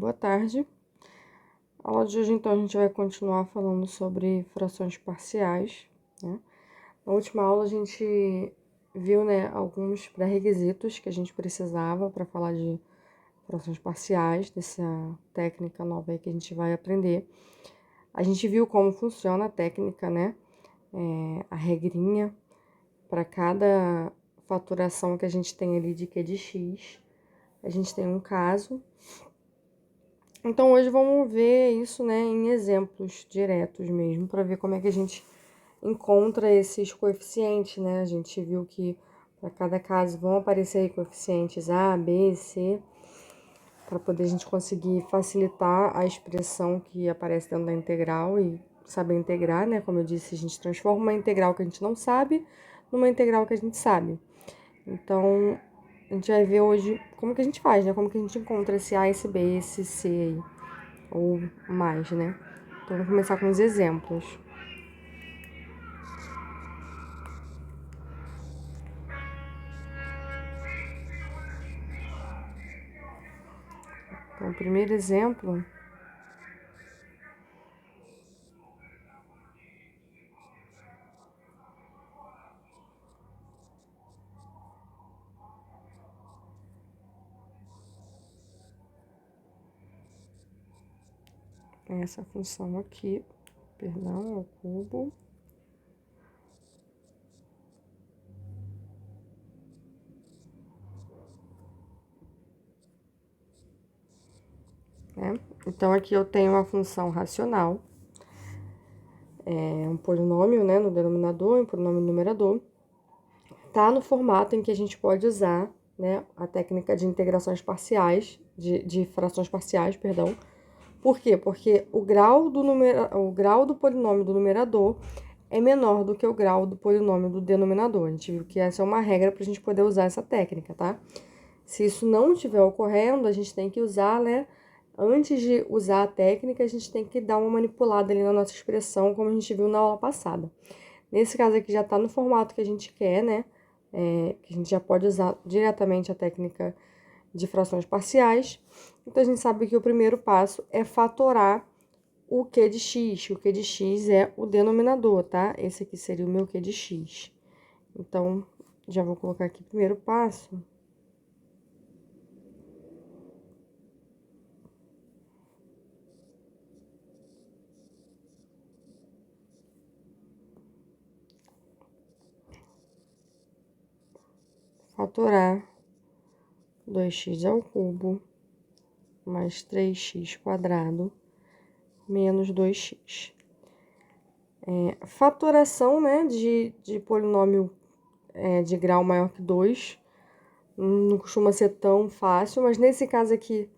boa tarde. A aula de hoje, então, a gente vai continuar falando sobre frações parciais, né? Na última aula, a gente viu, né, alguns pré-requisitos que a gente precisava para falar de frações parciais, dessa técnica nova aí que a gente vai aprender. A gente viu como funciona a técnica, né? A regrinha para cada faturação que a gente tem ali de Q de X. A gente tem um caso. Então, hoje vamos ver isso, né, em exemplos diretos mesmo, para ver como é que a gente encontra esses coeficientes, né? A gente viu que para cada caso vão aparecer aí coeficientes A, B, C, para poder a gente conseguir facilitar a expressão que aparece dentro da integral e saber integrar, né? Como eu disse, a gente transforma uma integral que a gente não sabe numa integral que a gente sabe. Então, a gente vai ver hoje como que a gente faz, né? Como que a gente encontra esse A, esse B, esse C aí, ou mais, né? Então, vamos começar com os exemplos. Então, o primeiro exemplo é essa função aqui, perdão, ao cubo. Né? Então, aqui eu tenho uma função racional, um polinômio, né, no denominador, um polinômio no numerador. Tá no formato em que a gente pode usar, né, a técnica de integrações parciais, de frações parciais, perdão. Por quê? Porque o grau do polinômio do numerador é menor do que o grau do polinômio do denominador. A gente viu que essa é uma regra para a gente poder usar essa técnica, tá? Se isso não estiver ocorrendo, a gente tem que usar, né? Antes de usar a técnica, a gente tem que dar uma manipulada ali na nossa expressão, como a gente viu na aula passada. Nesse caso aqui já está no formato que a gente quer, né? Que a gente já pode usar diretamente a técnica de frações parciais. Então, a gente sabe que o primeiro passo é fatorar o Q de X. O Q de X é o denominador, tá? Esse aqui seria o meu Q de X. Então, já vou colocar aqui o primeiro passo. Fatorar 2x ao cubo mais 3x quadrado menos 2x. Fatoração, né, de polinômio de grau maior que 2 não costuma ser tão fácil, mas nesse caso aqui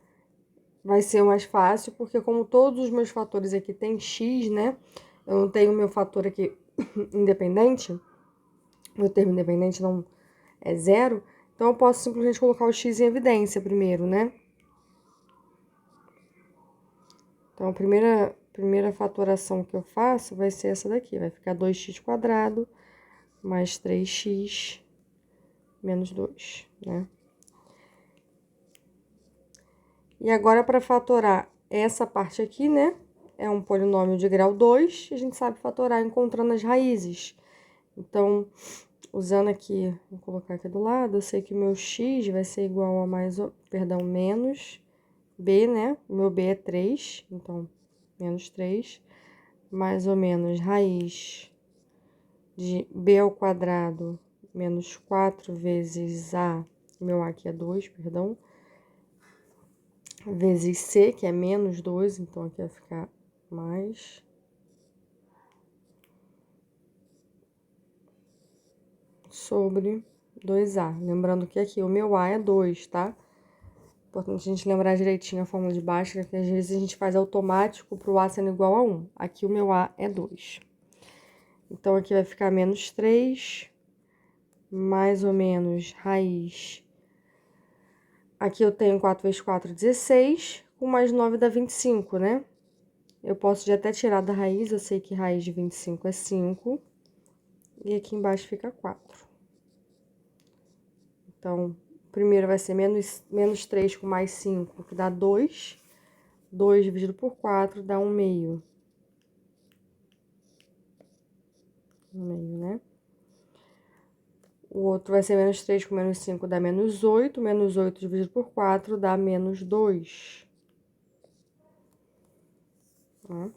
vai ser mais fácil, porque como todos os meus fatores aqui têm x, né, eu não tenho meu fator aqui independente, meu termo independente não é zero, então eu posso simplesmente colocar o x em evidência primeiro, né? Então, a primeira fatoração que eu faço vai ser essa daqui. Vai ficar 2x quadrado mais 3x menos 2, né? E agora, para fatorar essa parte aqui, né? É um polinômio de grau 2, a gente sabe fatorar encontrando as raízes. Então, usando aqui, vou colocar aqui do lado, eu sei que o meu x vai ser igual a menos b, né? O meu b é 3, então, menos 3, mais ou menos raiz de b ao quadrado menos 4 vezes a, meu a aqui é 2, perdão, vezes c, que é menos 2, então aqui vai ficar mais. Sobre 2a. Lembrando que aqui o meu a é 2, tá? Importante a gente lembrar direitinho a fórmula de Bhaskara, que às vezes a gente faz automático para o a sendo igual a 1. Aqui o meu a é 2. Então, aqui vai ficar menos 3, mais ou menos raiz. Aqui eu tenho 4 vezes 4, 16, com mais 9 dá 25, né? Eu posso já até tirar da raiz, eu sei que raiz de 25 é 5. E aqui embaixo fica 4. Então, primeiro vai ser menos 3 com mais 5, que dá 2. 2 dividido por 4 dá 1 meio. 1 meio, né? O outro vai ser menos 3 com menos 5 dá menos 8. Menos 8 dividido por 4 dá menos 2. Tá?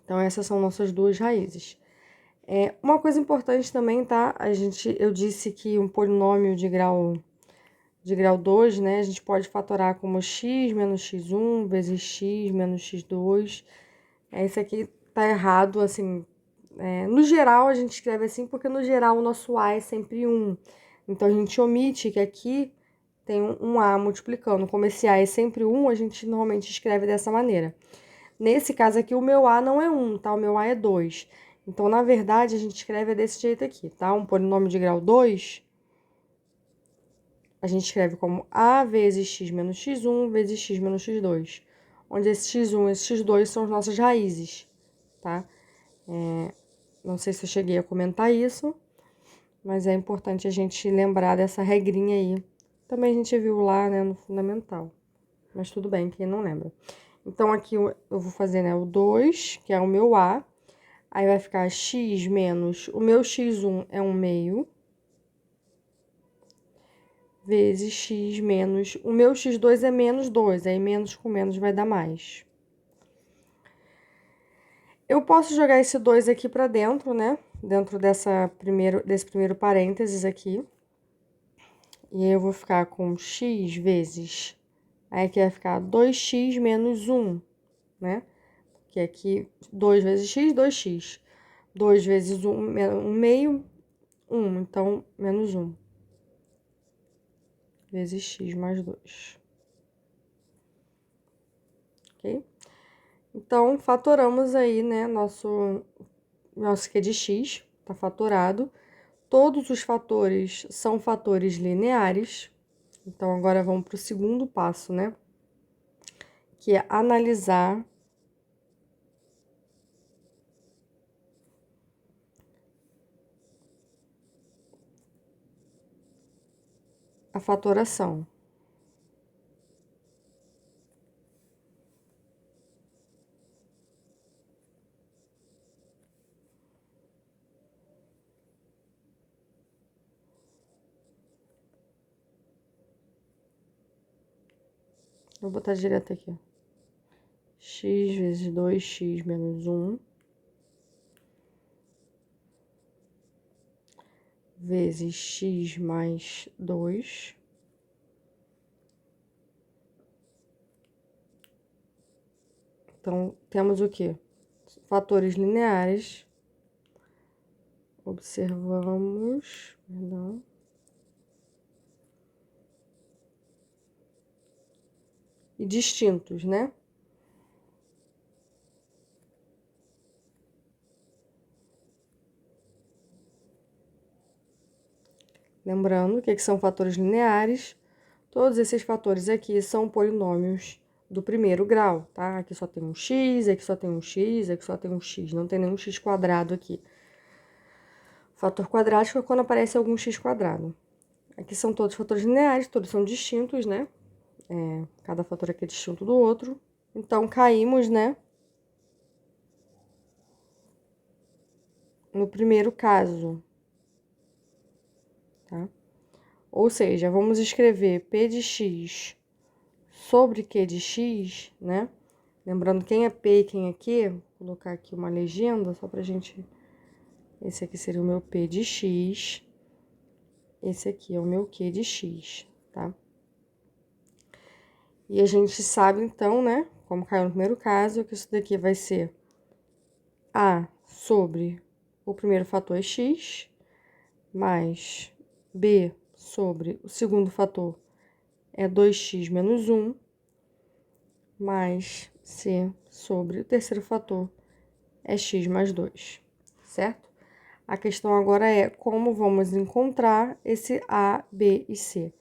Então, essas são nossas duas raízes. Uma coisa importante também, tá? Eu disse que um polinômio de grau 2, né? A gente pode fatorar como x menos x1 vezes x menos x2. Isso aqui tá errado, assim. No geral, a gente escreve assim porque no geral o nosso a é sempre 1. Então, a gente omite que aqui tem um a multiplicando. Como esse a é sempre 1, a gente normalmente escreve dessa maneira. Nesse caso aqui, o meu a não é 1, tá? O meu a é 2. Então, na verdade, a gente escreve desse jeito aqui, tá? Um polinômio de grau 2, a gente escreve como a vezes x menos x1 vezes x menos x2. Onde esse x1 e esse x2 são as nossas raízes, tá? Não sei se eu cheguei a comentar isso, mas é importante a gente lembrar dessa regrinha aí. Também a gente viu lá, né, no fundamental. Mas tudo bem, quem não lembra. Então, aqui eu vou fazer, né, o 2, que é o meu a. Aí vai ficar x menos, o meu x1 é 1 meio, vezes x menos, o meu x2 é menos 2, aí menos com menos vai dar mais. Eu posso jogar esse 2 aqui pra dentro, né? Dentro desse primeiro parênteses aqui. E aí eu vou ficar com x vezes, aí aqui vai ficar 2x menos 1, né? Que aqui 2 vezes x, 2x. 2 vezes 1 meio, 1, então menos 1. Vezes x mais 2. Ok? Então, fatoramos aí, né, nosso Q de x, tá fatorado. Todos os fatores são fatores lineares. Então, agora vamos para o segundo passo, né? Que é analisar a fatoração. Vou botar direto aqui. X vezes 2x menos 1 vezes x mais 2 Então, temos o quê? Fatores lineares. Observamos, perdão. E distintos, né? Lembrando que são fatores lineares. Todos esses fatores aqui são polinômios do primeiro grau, tá? Aqui só tem um x, aqui só tem um x, aqui só tem um x. Não tem nenhum x quadrado aqui. Fator quadrático é quando aparece algum x quadrado. Aqui são todos fatores lineares, todos são distintos, né? Cada fator aqui é distinto do outro. Então, caímos, né? No primeiro caso, tá? Ou seja, vamos escrever P de x sobre Q de x, né? Lembrando quem é P e quem é Q, vou colocar aqui uma legenda só pra gente... Esse aqui seria o meu P de x, esse aqui é o meu Q de x, tá? E a gente sabe, então, né, como caiu no primeiro caso, que isso daqui vai ser A sobre o primeiro fator é x, mais B sobre o segundo fator é 2x menos 1, mais C sobre o terceiro fator é x mais 2, certo? A questão agora é como vamos encontrar esse A, B e C.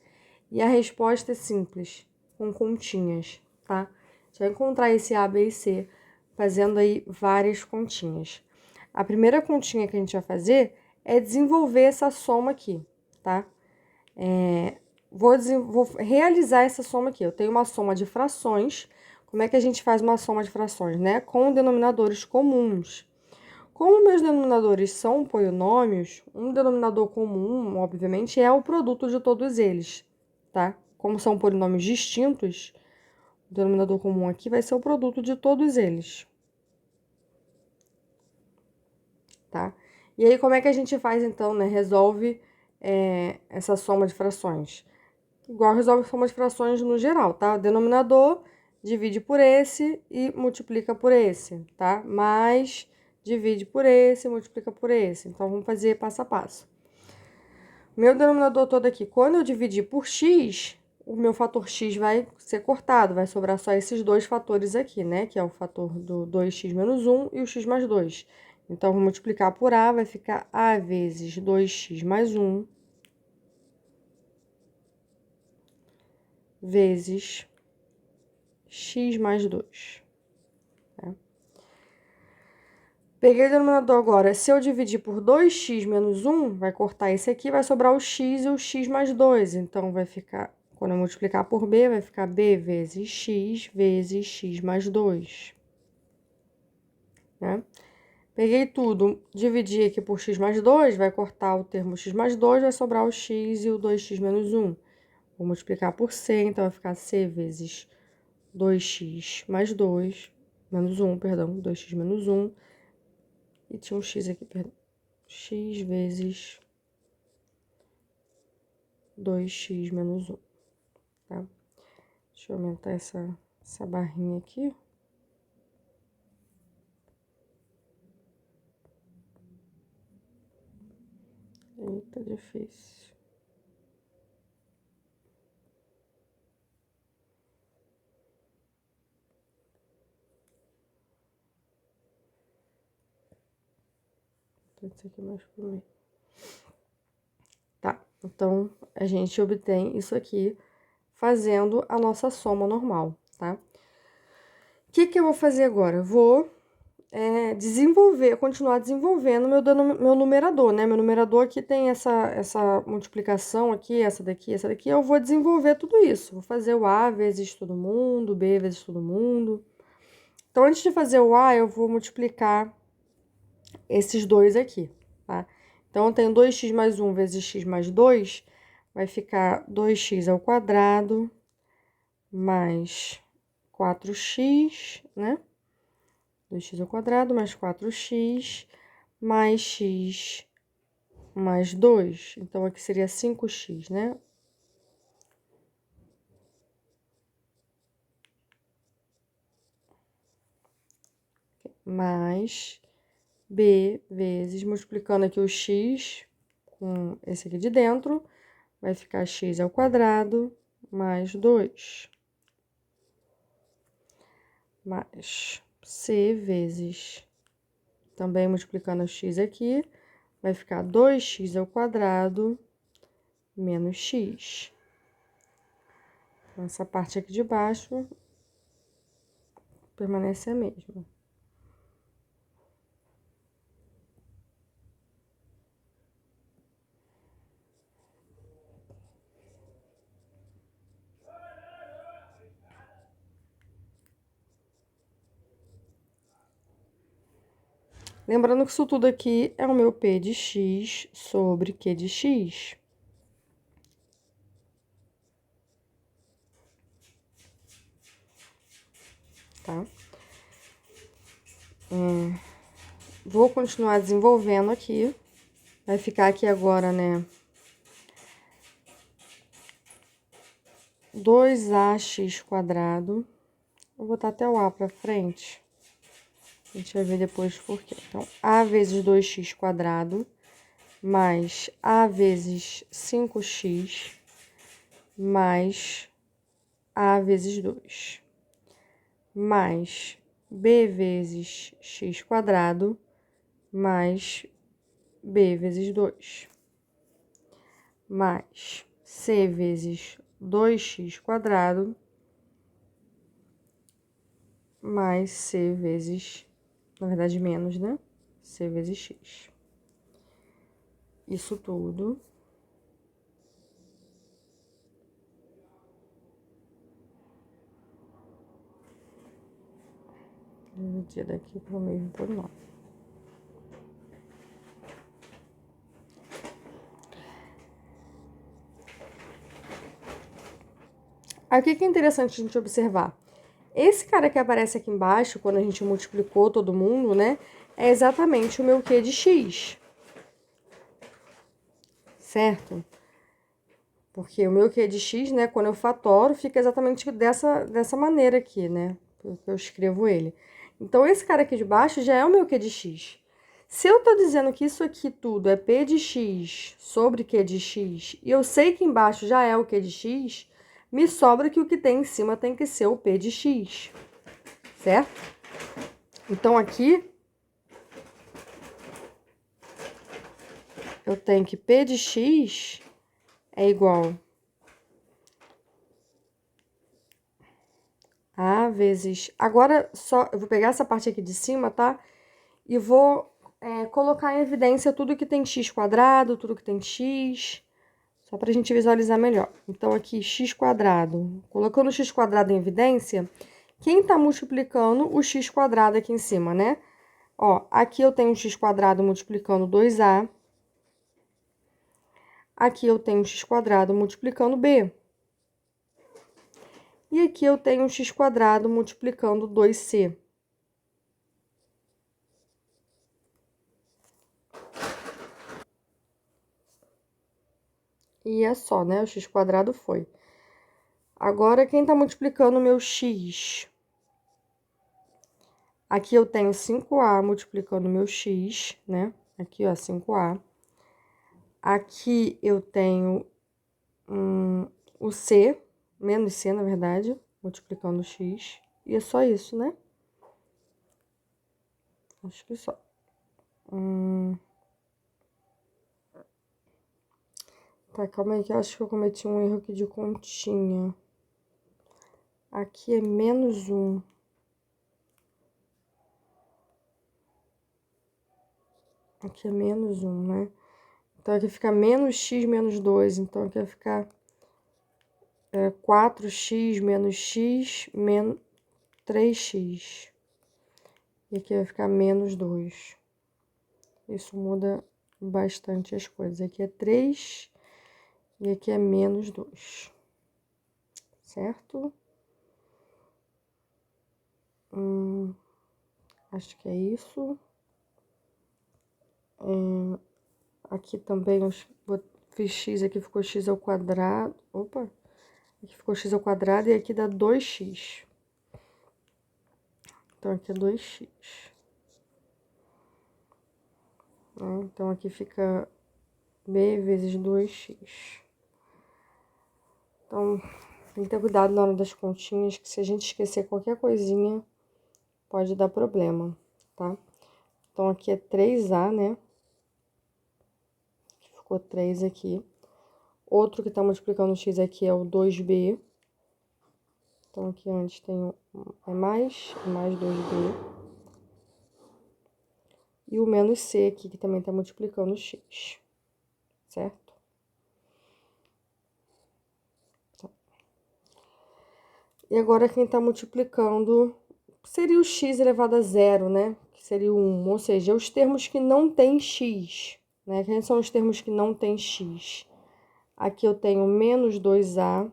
E a resposta é simples, com continhas, tá? A gente vai encontrar esse A, B e C fazendo aí várias continhas. A primeira continha que a gente vai fazer é desenvolver essa soma aqui, tá? Vou realizar essa soma aqui. Eu tenho uma soma de frações. como é que a gente faz uma soma de frações, né? Com denominadores comuns. Como meus denominadores são polinômios, um denominador comum, obviamente, é o produto de todos eles, tá? Como são polinômios distintos, o denominador comum aqui vai ser o produto de todos eles, tá? E aí, como é que a gente faz, então, né? Resolve essa soma de frações? Igual resolve soma de frações no geral, tá? Denominador divide por esse e multiplica por esse, tá? Mais divide por esse e multiplica por esse. Então, vamos fazer passo a passo. Meu denominador todo aqui, quando eu dividir por x, o meu fator x vai ser cortado, vai sobrar só esses dois fatores aqui, né? Que é o fator do 2x menos 1 e o x mais 2. Então, vou multiplicar por a, vai ficar a vezes 2x mais 1 vezes x mais 2. Tá? Peguei o denominador agora. Se eu dividir por 2x menos 1, vai cortar esse aqui, vai sobrar o x e o x mais 2. Então, vai ficar, quando eu multiplicar por b, vai ficar b vezes x mais 2. Né? Peguei tudo, dividi aqui por x mais 2, vai cortar o termo x mais 2, vai sobrar o x e o 2x menos 1. Vou multiplicar por c, então vai ficar c vezes 2x mais 2, menos 1, perdão, 2x menos 1. E tinha um x aqui, perdão. X vezes 2x menos 1, tá? Deixa eu aumentar essa barrinha aqui. Eita, difícil. Isso aqui mais pro meio. Tá, então a gente obtém isso aqui fazendo a nossa soma normal, tá? O que eu vou fazer agora? Vou continuar desenvolvendo meu numerador, né? Meu numerador aqui tem essa multiplicação aqui, essa daqui, eu vou desenvolver tudo isso. Vou fazer o A vezes todo mundo, B vezes todo mundo. Então, antes de fazer o A, eu vou multiplicar esses dois aqui, tá? Então, eu tenho 2x mais 1 vezes x mais 2, vai ficar 2x ao quadrado mais 4x, né? 2x ao quadrado mais 4x mais x mais 2. Então, aqui seria 5x, né? Mais b vezes, multiplicando aqui o x com esse aqui de dentro, vai ficar x ao quadrado mais 2. Mais c vezes, também multiplicando o x aqui, vai ficar 2x ao quadrado menos x. Então, essa parte aqui de baixo permanece a mesma. Lembrando que isso tudo aqui é o meu P de x sobre Q de x. Tá? Vou continuar desenvolvendo aqui. Vai ficar aqui agora, né? 2ax². Vou botar até o a pra frente. A gente vai ver depois por quê. Então, a vezes 2x² mais a vezes 5x mais a vezes 2 mais b vezes x² mais b vezes 2 mais c vezes 2x² mais c vezes, na verdade, menos, né? C vezes x. Isso tudo. dividida aqui pelo mesmo polinômio. Aí o que é interessante a gente observar? Esse cara que aparece aqui embaixo, quando a gente multiplicou todo mundo, né? É exatamente o meu Q de X. Certo? Porque o meu Q de X, né? Quando eu fatoro, fica exatamente dessa maneira aqui, né? Porque eu escrevo ele. Então, esse cara aqui de baixo já é o meu Q de X. Se eu tô dizendo que isso aqui tudo é P de X sobre Q de X, e eu sei que embaixo já é o Q de X, me sobra que o que tem em cima tem que ser o P de X. Certo? Então, aqui, eu tenho que P de X é igual a vezes... Agora, só eu vou pegar essa parte aqui de cima, tá? E vou colocar em evidência tudo que tem x quadrado, tudo que tem x, só pra gente visualizar melhor. Então, aqui, x quadrado. Colocando o x quadrado em evidência, quem tá multiplicando o x quadrado aqui em cima, né? Ó, aqui eu tenho x quadrado multiplicando 2a. Aqui eu tenho x quadrado multiplicando b. E aqui eu tenho x quadrado multiplicando 2c. E é só, né? O x quadrado foi. Agora, quem tá multiplicando o meu x? Aqui eu tenho 5a multiplicando o meu x, né? Aqui, ó, 5a. Aqui eu tenho o c, menos c, na verdade, multiplicando o x. E é só isso, né? Acho que só. Tá, calma aí que eu acho que eu cometi um erro aqui de continha. Aqui é menos 1. Aqui é menos 1, né? Então, aqui fica menos x menos 2. Então, aqui vai ficar 4x menos x menos 3x. E aqui vai ficar menos 2. Isso muda bastante as coisas. Aqui é 3 e aqui é menos 2. Certo? Acho que é isso. Aqui também eu fiz x, aqui ficou x ao quadrado. Opa! Aqui ficou x ao quadrado e aqui dá 2x. Então, aqui é 2x. Então, aqui fica b vezes 2x. Então, tem que ter cuidado na hora das continhas, que se a gente esquecer qualquer coisinha, pode dar problema, tá? Então, aqui é 3a, né? Ficou 3 aqui. Outro que tá multiplicando o x aqui é o 2b. Então, aqui antes tem mais 2b. E o menos c aqui, que também tá multiplicando o x, certo? Tá. E agora, quem tá multiplicando seria o x elevado a zero, né? Que seria o 1, ou seja, os termos que não tem x, né? Quem são os termos que não tem x? Aqui eu tenho menos 2a.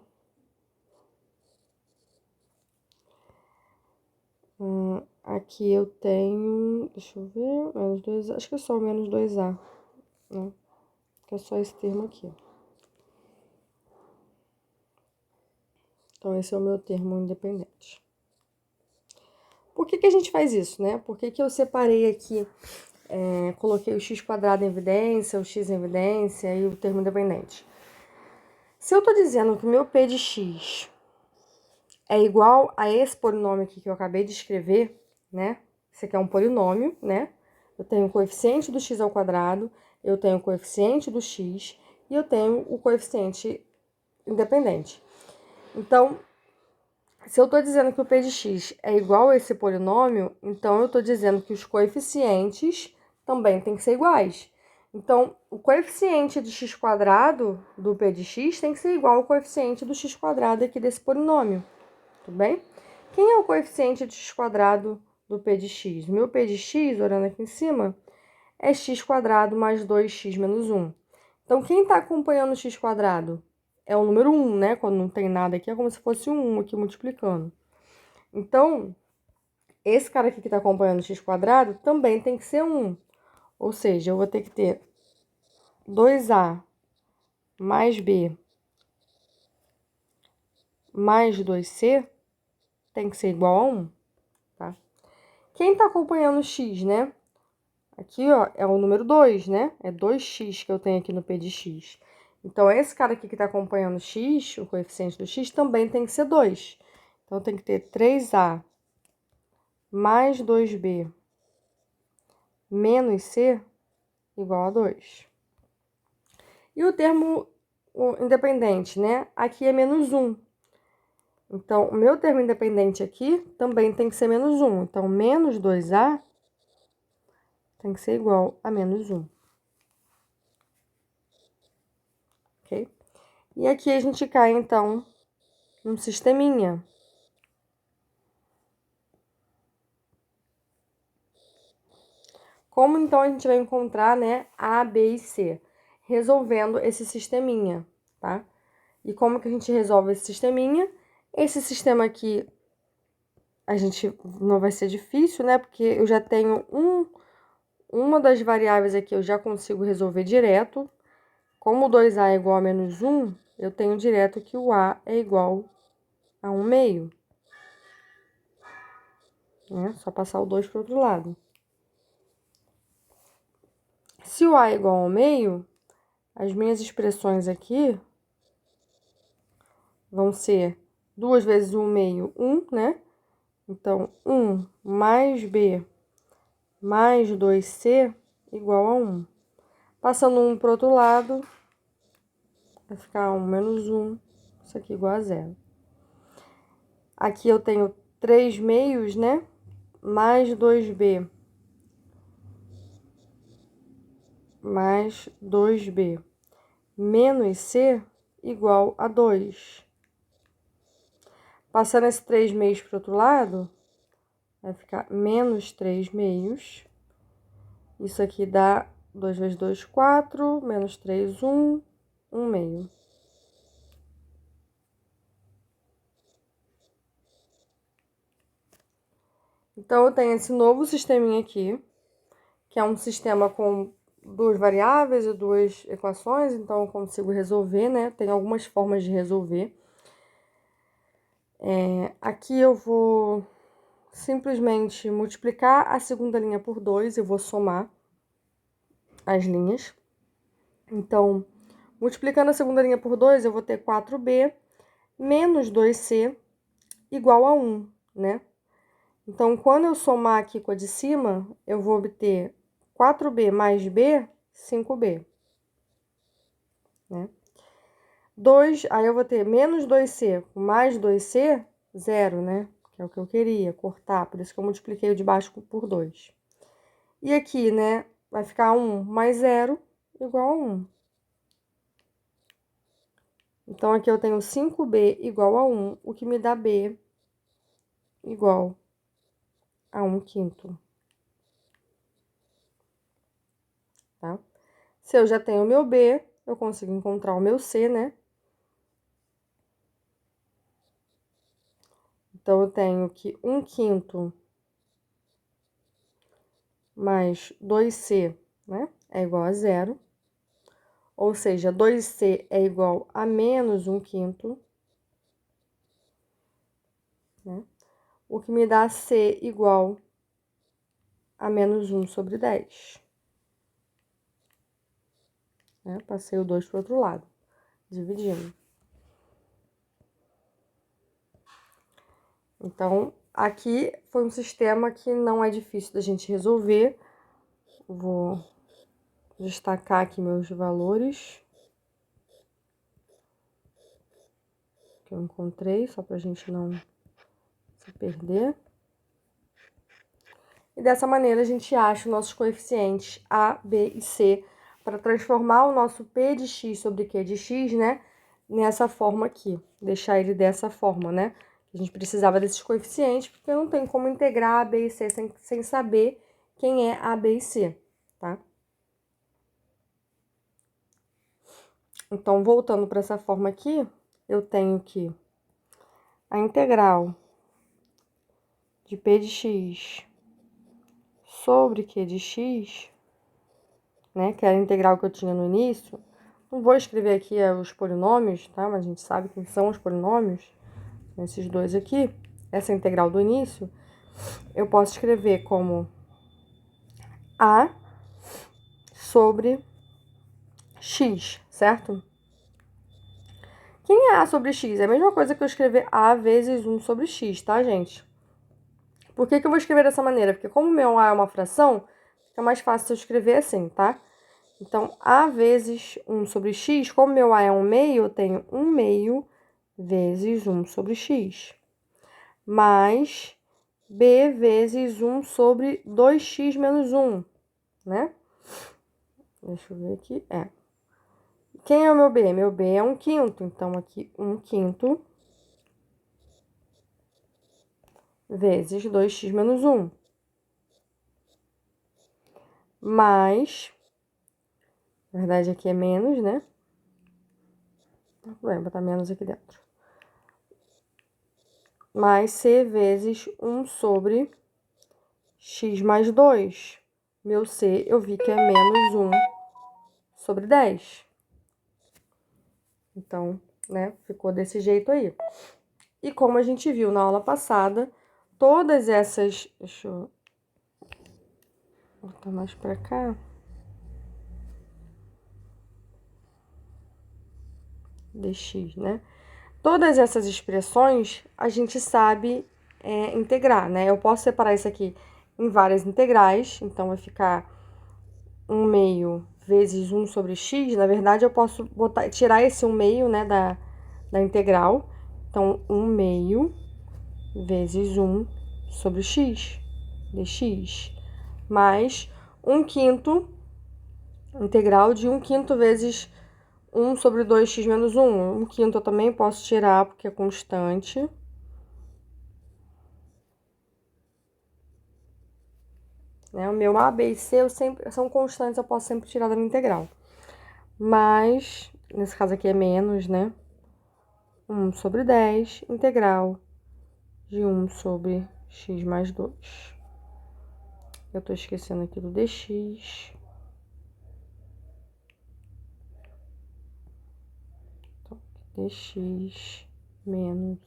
Aqui eu tenho, deixa eu ver, menos 2a, acho que é só o menos 2a, né? Que é só esse termo aqui. Então, esse é o meu termo independente. Por que a gente faz isso, né? Por que eu separei aqui, coloquei o x quadrado em evidência, o x em evidência e o termo independente? Se eu tô dizendo que o meu p de x é igual a esse polinômio aqui que eu acabei de escrever, né? Esse aqui é um polinômio, né? Eu tenho o coeficiente do x ao quadrado, eu tenho o coeficiente do x e eu tenho o coeficiente independente. Então, se eu estou dizendo que o p de x é igual a esse polinômio, então eu estou dizendo que os coeficientes também têm que ser iguais. Então, o coeficiente de x quadrado do p de x tem que ser igual ao coeficiente do x quadrado aqui desse polinômio, tudo bem? Quem é o coeficiente de x quadrado do P de x? O meu P de x, olhando aqui em cima, é x² mais 2x menos 1. Então, quem está acompanhando o x²? É o número 1, né? Quando não tem nada aqui, é como se fosse um 1 aqui multiplicando. Então, esse cara aqui que está acompanhando o x² também tem que ser 1. Ou seja, eu vou ter que ter 2a mais b mais 2c tem que ser igual a 1, tá? Quem tá acompanhando o x, né? Aqui, ó, é o número 2, né? É 2x que eu tenho aqui no P de x. Então, esse cara aqui que tá acompanhando o x, o coeficiente do x, também tem que ser 2. Então, tem que ter 3a mais 2b menos c igual a 2. E o termo independente, né? Aqui é menos 1. Então, o meu termo independente aqui também tem que ser menos 1. Então, menos 2a tem que ser igual a menos 1. Ok? E aqui a gente cai, então, num sisteminha. Como, então, a gente vai encontrar, né, A, B e C? Resolvendo esse sisteminha, tá? E como que a gente resolve esse sisteminha? Esse sistema aqui, a gente não vai ser difícil, né? Porque eu já tenho uma das variáveis aqui, eu já consigo resolver direto. Como 2a é igual a menos 1, eu tenho direto que o a é igual a 1 meio. Né? Só passar o 2 para o outro lado. Se o a é igual a 1 meio, as minhas expressões aqui vão ser 2 vezes 1 meio, 1, né? Então, 1 mais b mais 2c igual a 1. Passando 1 para o outro lado, vai ficar 1 menos 1, isso aqui igual a 0. Aqui eu tenho 3 meios, né? Mais 2b mais 2b menos c igual a 2. Passando esse 3 meios para o outro lado, vai ficar menos 3 meios. Isso aqui dá 2 vezes 2, 4, menos 3, 1, 1 meio. Então, eu tenho esse novo sisteminha aqui, que é um sistema com duas variáveis e duas equações, então eu consigo resolver, né? Tem algumas formas de resolver. Aqui eu vou simplesmente multiplicar a segunda linha por 2, eu vou somar as linhas. Então, multiplicando a segunda linha por 2, eu vou ter 4b menos 2c igual a 1, né? Então, quando eu somar aqui com a de cima, eu vou obter 4b mais b, 5b. Né? 2, aí eu vou ter menos 2c mais 2c, 0, né? Que é o que eu queria, cortar, por isso que eu multipliquei o de baixo por 2. E aqui, né, vai ficar 1 mais 0 igual a 1. Então, aqui eu tenho 5b igual a 1, o que me dá b igual a 1/5. Tá? Se eu já tenho o meu b, eu consigo encontrar o meu c, né? Então, eu tenho que 1/5 mais 2c, né, é igual a 0. Ou seja, 2c é igual a menos 1/5. Né? O que me dá c igual a menos 1 sobre 10. Né? Passei o 2 para o outro lado, dividindo. Então, aqui foi um sistema que não é difícil da gente resolver. Vou destacar aqui meus valores que eu encontrei, só para a gente não se perder. E dessa maneira a gente acha os nossos coeficientes A, B e C para transformar o nosso P de x sobre Q de x, né, nessa forma aqui. Deixar ele dessa forma, né, A gente precisava desses coeficientes, porque eu não tenho como integrar A, B e C sem saber quem é A, B e C, tá? Então, voltando para essa forma aqui, eu tenho que a integral de P de x sobre Q de x, né, que era a integral que eu tinha no início. Não vou escrever aqui os polinômios, tá? Mas a gente sabe quem são os polinômios. Esses dois aqui, essa integral do início, eu posso escrever como A sobre x, certo? Quem é A sobre x? É a mesma coisa que eu escrever A vezes 1 sobre x, tá, gente? Por que eu vou escrever dessa maneira? Porque como o meu A é uma fração, fica mais fácil eu escrever assim, tá? Então, A vezes 1 sobre x, como meu A é 1 meio, eu tenho 1 meio vezes 1 sobre x. Mais B vezes 1 sobre 2x menos 1, né? Deixa eu ver aqui. Quem é o meu B? Meu B é 1/5. Então, aqui, 1/5 vezes 2x menos 1. Mais, na verdade, aqui é menos, né? Não vou botar menos aqui dentro. Mais C vezes 1 sobre x mais 2. Meu C, eu vi que é menos 1 sobre 10. Então, né, ficou desse jeito aí. E como a gente viu na aula passada, todas essas... Deixa eu botar mais pra cá. Dx, né? Todas essas expressões a gente sabe integrar, né? Eu posso separar isso aqui em várias integrais, então vai ficar 1 meio vezes 1 sobre x. Na verdade, eu posso tirar esse 1 meio, né, da integral. Então, 1 meio vezes 1 sobre x, dx, mais 1/5, integral de 1/5 vezes 1 sobre 2x menos 1. 1/5 eu também posso tirar, porque é constante. Né? O meu A, B e C são constantes, eu posso sempre tirar da minha integral. Mas, nesse caso aqui é menos, né? 1 sobre 10, integral de 1 sobre x mais 2. Eu tô esquecendo aqui do dx. Então, dx menos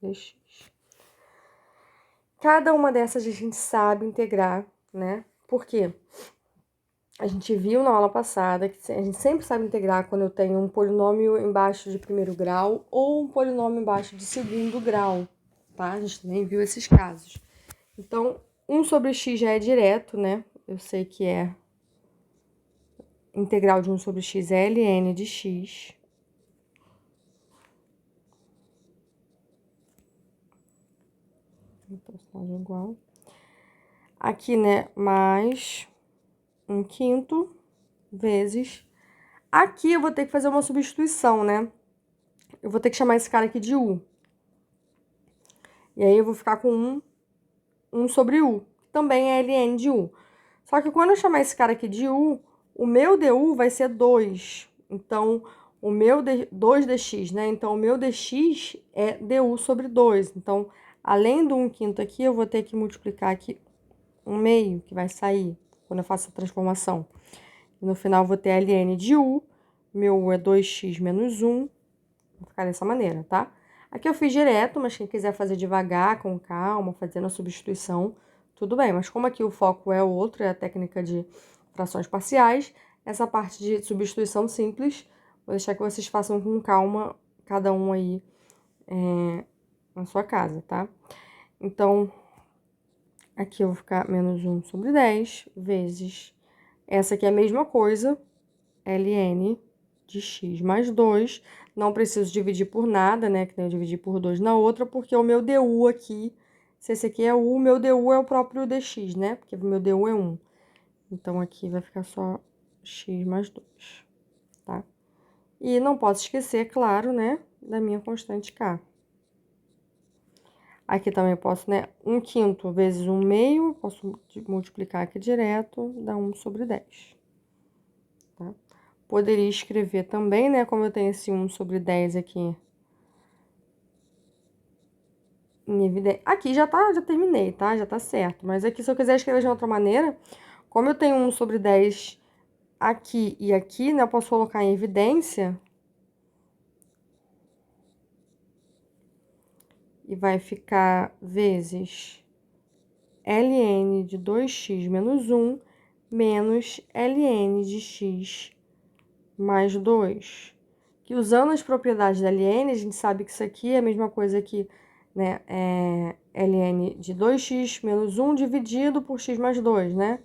dx. Cada uma dessas a gente sabe integrar, né? Por quê? A gente viu na aula passada que a gente sempre sabe integrar quando eu tenho um polinômio embaixo de primeiro grau ou um polinômio embaixo de segundo grau, tá? A gente também viu esses casos. Então, 1 sobre x já é direto, né? Eu sei que é integral de 1 sobre x é ln de x. Então, é igual. Aqui, né, mais 1/5 vezes... Aqui eu vou ter que fazer uma substituição, né? Eu vou ter que chamar esse cara aqui de u. E aí eu vou ficar com 1 sobre u, que também é ln de u. Só que quando eu chamar esse cara aqui de u, o meu du vai ser 2. Então, o meu 2dx, né? Então, o meu dx é du sobre 2. Então, além do 1/5 aqui, eu vou ter que multiplicar aqui 1 meio, que vai sair quando eu faço a transformação. E no final, eu vou ter ln de u. Meu u é 2x menos 1. Vai ficar dessa maneira, tá? Aqui eu fiz direto, mas quem quiser fazer devagar, com calma, fazendo a substituição, tudo bem. Mas como aqui o foco é o outro, é a técnica de frações parciais, essa parte de substituição simples, vou deixar que vocês façam com calma, cada um aí na sua casa, tá? Então, aqui eu vou ficar menos 1 sobre 10 vezes... Essa aqui é a mesma coisa, ln de x mais 2. Não preciso dividir por nada, né? Que nem eu dividi por 2 na outra, porque o meu du aqui, se esse aqui é u, o meu du é o próprio dx, né? Porque o meu du é 1. Então, aqui vai ficar só x mais 2, tá? E não posso esquecer, claro, né? Da minha constante k. Aqui também posso, né? 1/5 vezes 1/2, posso multiplicar aqui direto, dá 1/10. Tá? Poderia escrever também, né? Como eu tenho esse 1/10 aqui em evidência. Aqui já terminei, tá? Já tá certo. Mas aqui, se eu quiser escrever de outra maneira, como eu tenho 1/10 aqui e aqui, né? Eu posso colocar em evidência. E vai ficar vezes ln de 2x menos 1 menos ln de x mais 2. Que usando as propriedades da ln, a gente sabe que isso aqui é a mesma coisa que, né, ln de 2x menos 1 dividido por x mais 2, né?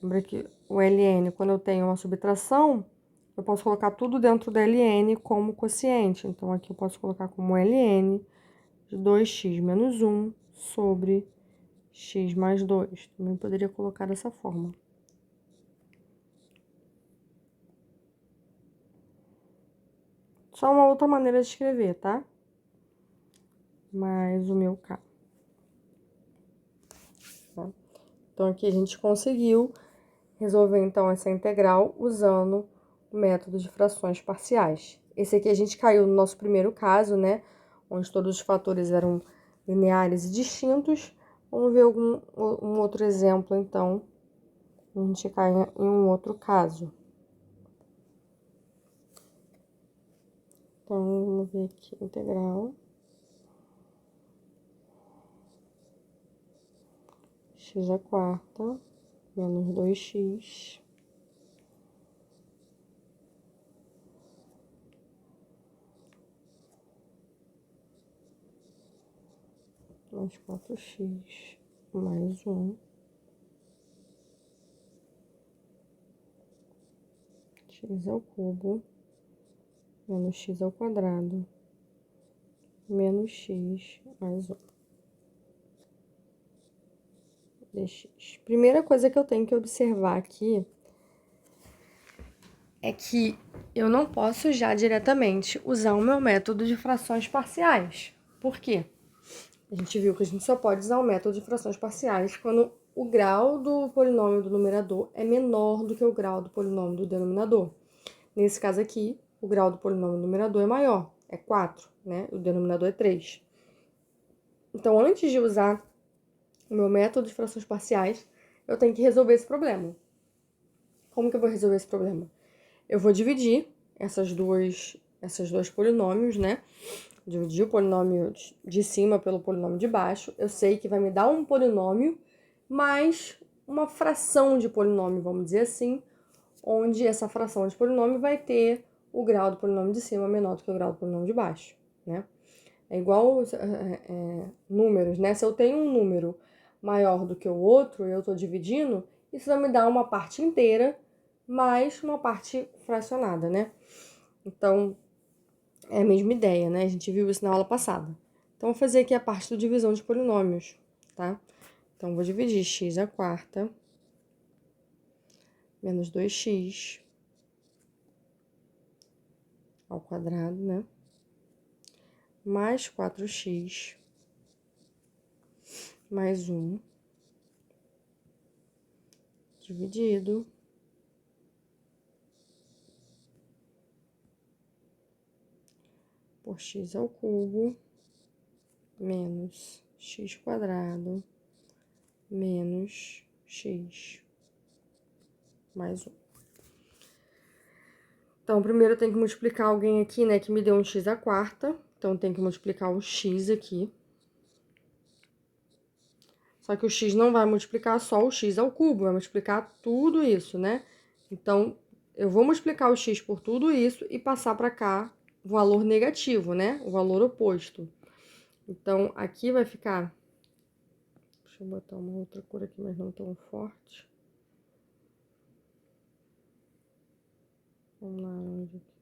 Lembra que o ln, quando eu tenho uma subtração, eu posso colocar tudo dentro da ln como quociente. Então, aqui eu posso colocar como ln de 2x menos 1 sobre x mais 2. Também poderia colocar dessa forma. Só uma outra maneira de escrever, tá? Mas o meu cá. Tá? Então, aqui a gente conseguiu resolver, então, essa integral usando o método de frações parciais. Esse aqui a gente caiu no nosso primeiro caso, né? Onde todos os fatores eram lineares e distintos. Vamos ver um outro exemplo, então. A gente cai em um outro caso. Então, vamos ver aqui, integral. X à quarta, menos 2x. Mais 4x, mais 1. X ao cubo, menos x ao quadrado, menos x mais 1. Dx. Primeira coisa que eu tenho que observar aqui é que eu não posso já diretamente usar o meu método de frações parciais. Por quê? A gente viu que a gente só pode usar o método de frações parciais quando o grau do polinômio do numerador é menor do que o grau do polinômio do denominador. Nesse caso aqui, o grau do polinômio do numerador é maior, é 4, né? O denominador é 3. Então, antes de usar o meu método de frações parciais, eu tenho que resolver esse problema. Como que eu vou resolver esse problema? Eu vou dividir esses dois polinômios, né? Dividir o polinômio de cima pelo polinômio de baixo. Eu sei que vai me dar um polinômio mais uma fração de polinômio, vamos dizer assim, onde essa fração de polinômio vai ter o grau do polinômio de cima menor do que o grau do polinômio de baixo, né? É igual números, né? Se eu tenho um número maior do que o outro e eu estou dividindo, isso vai me dar uma parte inteira mais uma parte fracionada, né? Então, é a mesma ideia, né? A gente viu isso na aula passada. Então, vou fazer aqui a parte do divisão de polinômios, tá? Então, vou dividir x à quarta menos 2x ao quadrado, né? Mais 4x mais 1 dividido por x ao cubo menos x quadrado menos x mais 1. Então, primeiro eu tenho que multiplicar alguém aqui, né, que me deu um x à quarta. Então, tem que multiplicar o x aqui. Só que o x não vai multiplicar só o x ao cubo, vai multiplicar tudo isso, né? Então, eu vou multiplicar o x por tudo isso e passar para cá o valor negativo, né? O valor oposto. Então, aqui vai ficar... Deixa eu botar uma outra cor aqui, mas não tão forte. Vamos lá, onde aqui?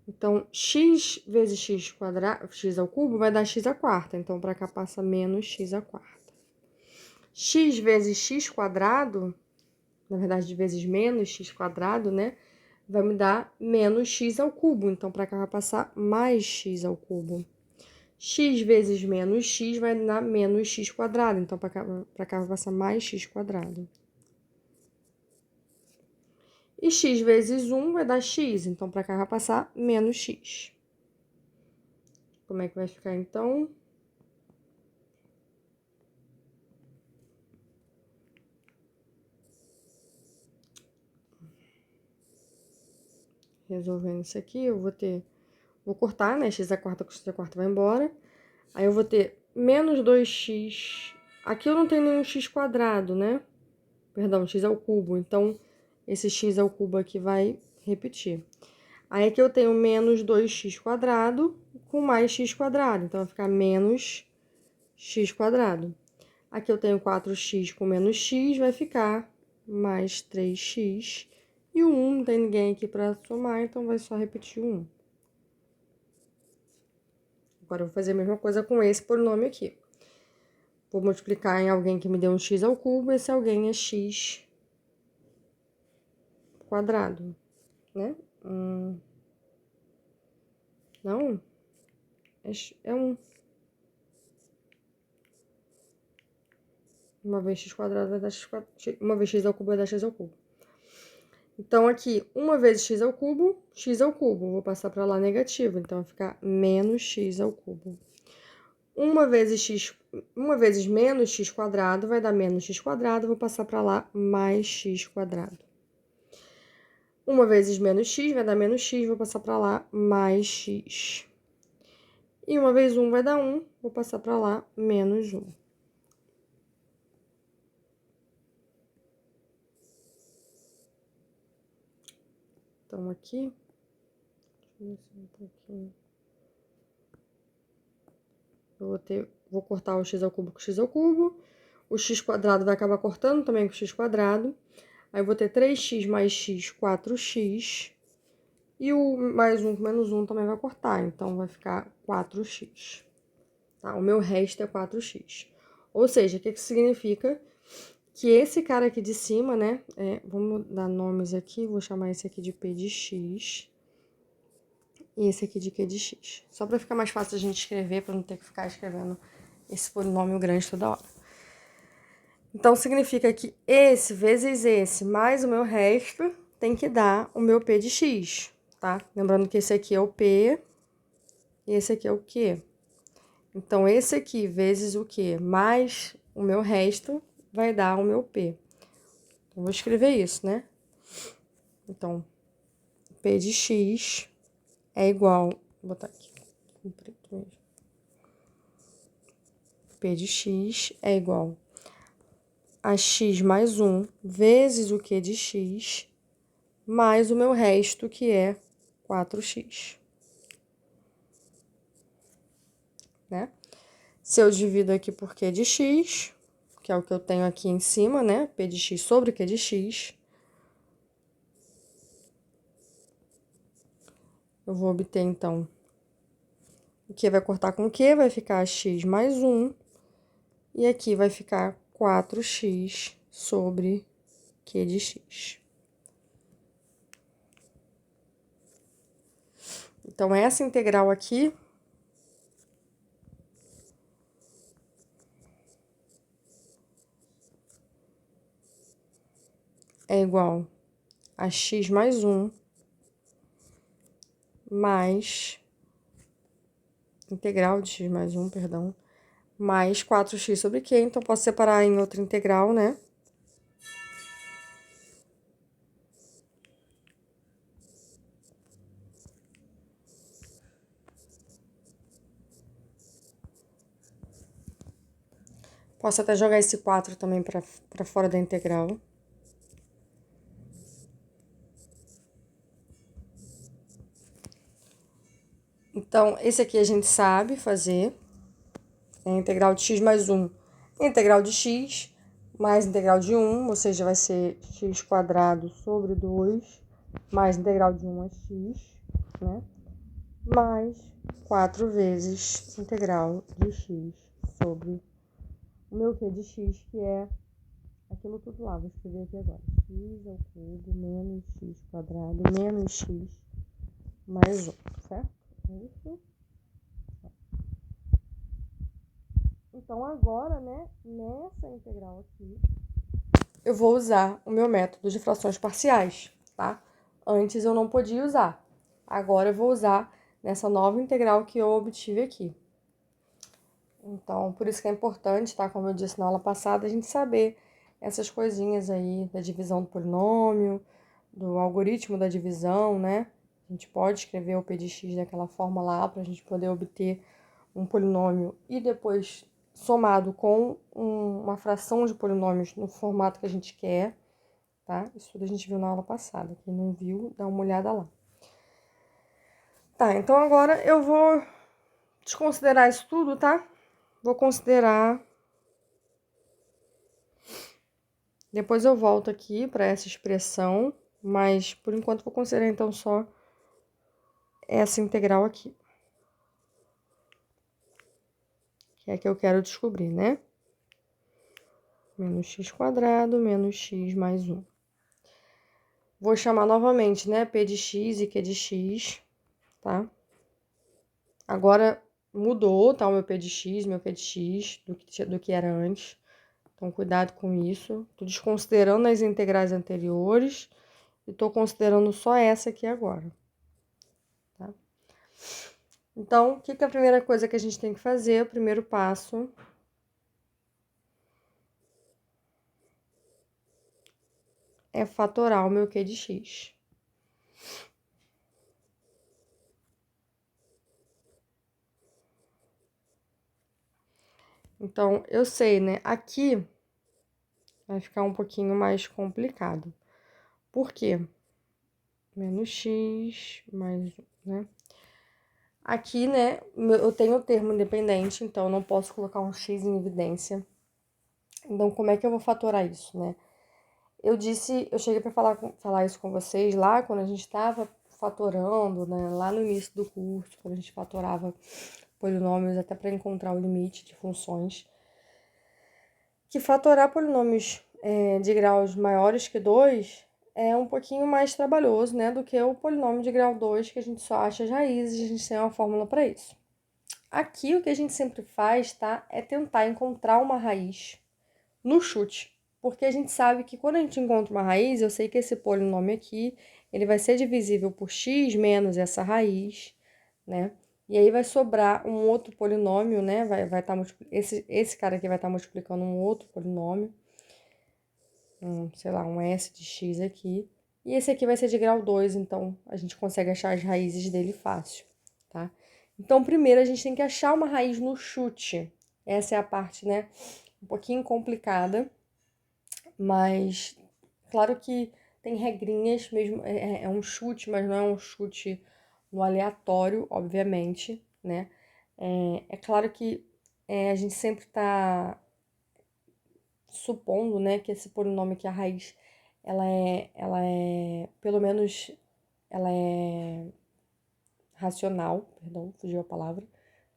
Então, x vezes x quadrado, x ao cubo, vai dar x à quarta. Então, para cá passa menos x à quarta. X vezes x quadrado, na verdade, vezes menos x quadrado, né? vai me dar menos x ao cubo. Então, para cá vai passar mais x ao cubo. X vezes menos x vai dar menos x quadrado. Então, para cá vai passar mais x quadrado. E x vezes 1 vai dar x. Então, para cá vai passar menos x. Como é que vai ficar, então? Resolvendo isso aqui, eu vou cortar, né? X a quarta com x a quarta vai embora. Aí eu vou ter menos 2x. Aqui eu não tenho nenhum x quadrado, né? Perdão, x ao cubo. Então, esse x ao cubo aqui vai repetir. Aí aqui eu tenho menos 2x quadrado com mais x quadrado. Então, vai ficar menos x quadrado. Aqui eu tenho 4x com menos x, vai ficar mais 3x. E o 1, não tem ninguém aqui para somar, então vai só repetir o 1. Agora eu vou fazer a mesma coisa com esse polinômio aqui. Vou multiplicar em alguém que me deu um x ao cubo, esse alguém é x quadrado, né? Não, é 1. Uma vez x quadrado vai dar x quadrado. Uma vez x ao cubo vai dar x ao cubo. Então, aqui, uma vezes x ao cubo. Vou passar para lá negativo, então vai ficar menos x ao cubo. Uma vezes menos x quadrado vai dar menos x quadrado, vou passar para lá mais x quadrado. Uma vezes menos x vai dar menos x, vou passar para lá mais x. E uma vez 1 vai dar 1, vou passar para lá menos 1. Então, aqui, deixa eu ver se um pouquinho. Vou cortar o x ao cubo com o x ao cubo. O x quadrado vai acabar cortando também com o x quadrado. Aí eu vou ter 3x mais x, 4x. E o mais 1 com menos 1 também vai cortar, então vai ficar 4x. Tá? O meu resto é 4x. Ou seja, o que significa? Que esse cara aqui de cima, né? Vamos dar nomes aqui, vou chamar esse aqui de P de x. E esse aqui de Q de x. Só para ficar mais fácil a gente escrever, para não ter que ficar escrevendo esse polinômio grande toda hora. Então, significa que esse vezes esse mais o meu resto tem que dar o meu P de x, tá? Lembrando que esse aqui é o P e esse aqui é o Q. Então, esse aqui vezes o Q mais o meu resto vai dar o meu P. Então, vou escrever isso, né? Então, P de x é igual... Vou botar aqui. P de x é igual a x mais 1 vezes o Q de x mais o meu resto, que é 4x. Né? Se eu divido aqui por Q de x, que é o que eu tenho aqui em cima, né? P de x sobre Q de x, eu vou obter, então, o Q vai cortar com o Q, vai ficar x mais 1, e aqui vai ficar 4x sobre Q de x. Então, essa integral aqui é igual a x mais 1 mais integral de x mais 1, perdão, mais 4x sobre Q. Então, posso separar em outra integral, né? Posso até jogar esse 4 também para fora da integral. Então, esse aqui a gente sabe fazer. É a integral de x mais 1. Integral de x mais integral de 1, ou seja, vai ser x quadrado sobre 2, mais integral de 1 é x, né? Mais 4 vezes integral de x sobre o meu Q de x, que é aquilo tudo lá. Vou escrever aqui agora. X ao cubo menos x quadrado menos x mais 1, certo? É isso. Então, agora, né, nessa integral aqui, eu vou usar o meu método de frações parciais, tá? Antes eu não podia usar. Agora eu vou usar nessa nova integral que eu obtive aqui. Então, por isso que é importante, tá? Como eu disse na aula passada, a gente saber essas coisinhas aí da divisão do polinômio, do algoritmo da divisão, né? A gente pode escrever o p de x daquela forma lá para a gente poder obter um polinômio e depois somado com uma fração de polinômios no formato que a gente quer, tá? Isso tudo a gente viu na aula passada. Quem não viu, dá uma olhada lá. Tá, então agora eu vou desconsiderar isso tudo, tá? Vou considerar. Depois eu volto aqui para essa expressão, mas por enquanto vou considerar então só essa integral aqui. Que é a que eu quero descobrir, né? Menos x quadrado menos x mais 1. Vou chamar novamente, né? P de x e Q de x, tá? Agora mudou, tá? O meu P de x, meu Q de x, do que era antes. Então, cuidado com isso. Tô desconsiderando as integrais anteriores e tô considerando só essa aqui agora, tá? Então, o que é a primeira coisa que a gente tem que fazer? O primeiro passo é fatorar o meu Q de x. Então, eu sei, né? Aqui vai ficar um pouquinho mais complicado. Por quê? Menos x mais 1, né? Aqui, né, eu tenho o termo independente, então eu não posso colocar um x em evidência. Então, como é que eu vou fatorar isso, né? Eu cheguei para falar isso com vocês lá quando a gente estava fatorando, né? Lá no início do curso, quando a gente fatorava polinômios até para encontrar o limite de funções. Que fatorar polinômios de graus maiores que 2 é um pouquinho mais trabalhoso, né? Do que o polinômio de grau 2, que a gente só acha as raízes e a gente tem uma fórmula para isso. Aqui o que a gente sempre faz, tá? É tentar encontrar uma raiz no chute. Porque a gente sabe que quando a gente encontra uma raiz, eu sei que esse polinômio aqui, ele vai ser divisível por x menos essa raiz, né? E aí vai sobrar um outro polinômio, né? Vai tá, esse cara aqui vai estar multiplicando um outro polinômio. Sei lá, um s de x aqui. E esse aqui vai ser de grau 2, então a gente consegue achar as raízes dele fácil, tá? Então, primeiro a gente tem que achar uma raiz no chute. Essa é a parte, né, um pouquinho complicada, mas claro que tem regrinhas mesmo, é um chute, mas não é um chute no aleatório, obviamente, né? É claro que a gente sempre está supondo, né, que esse polinômio aqui, a raiz, ela é, pelo menos, ela é racional, perdão, fugiu a palavra,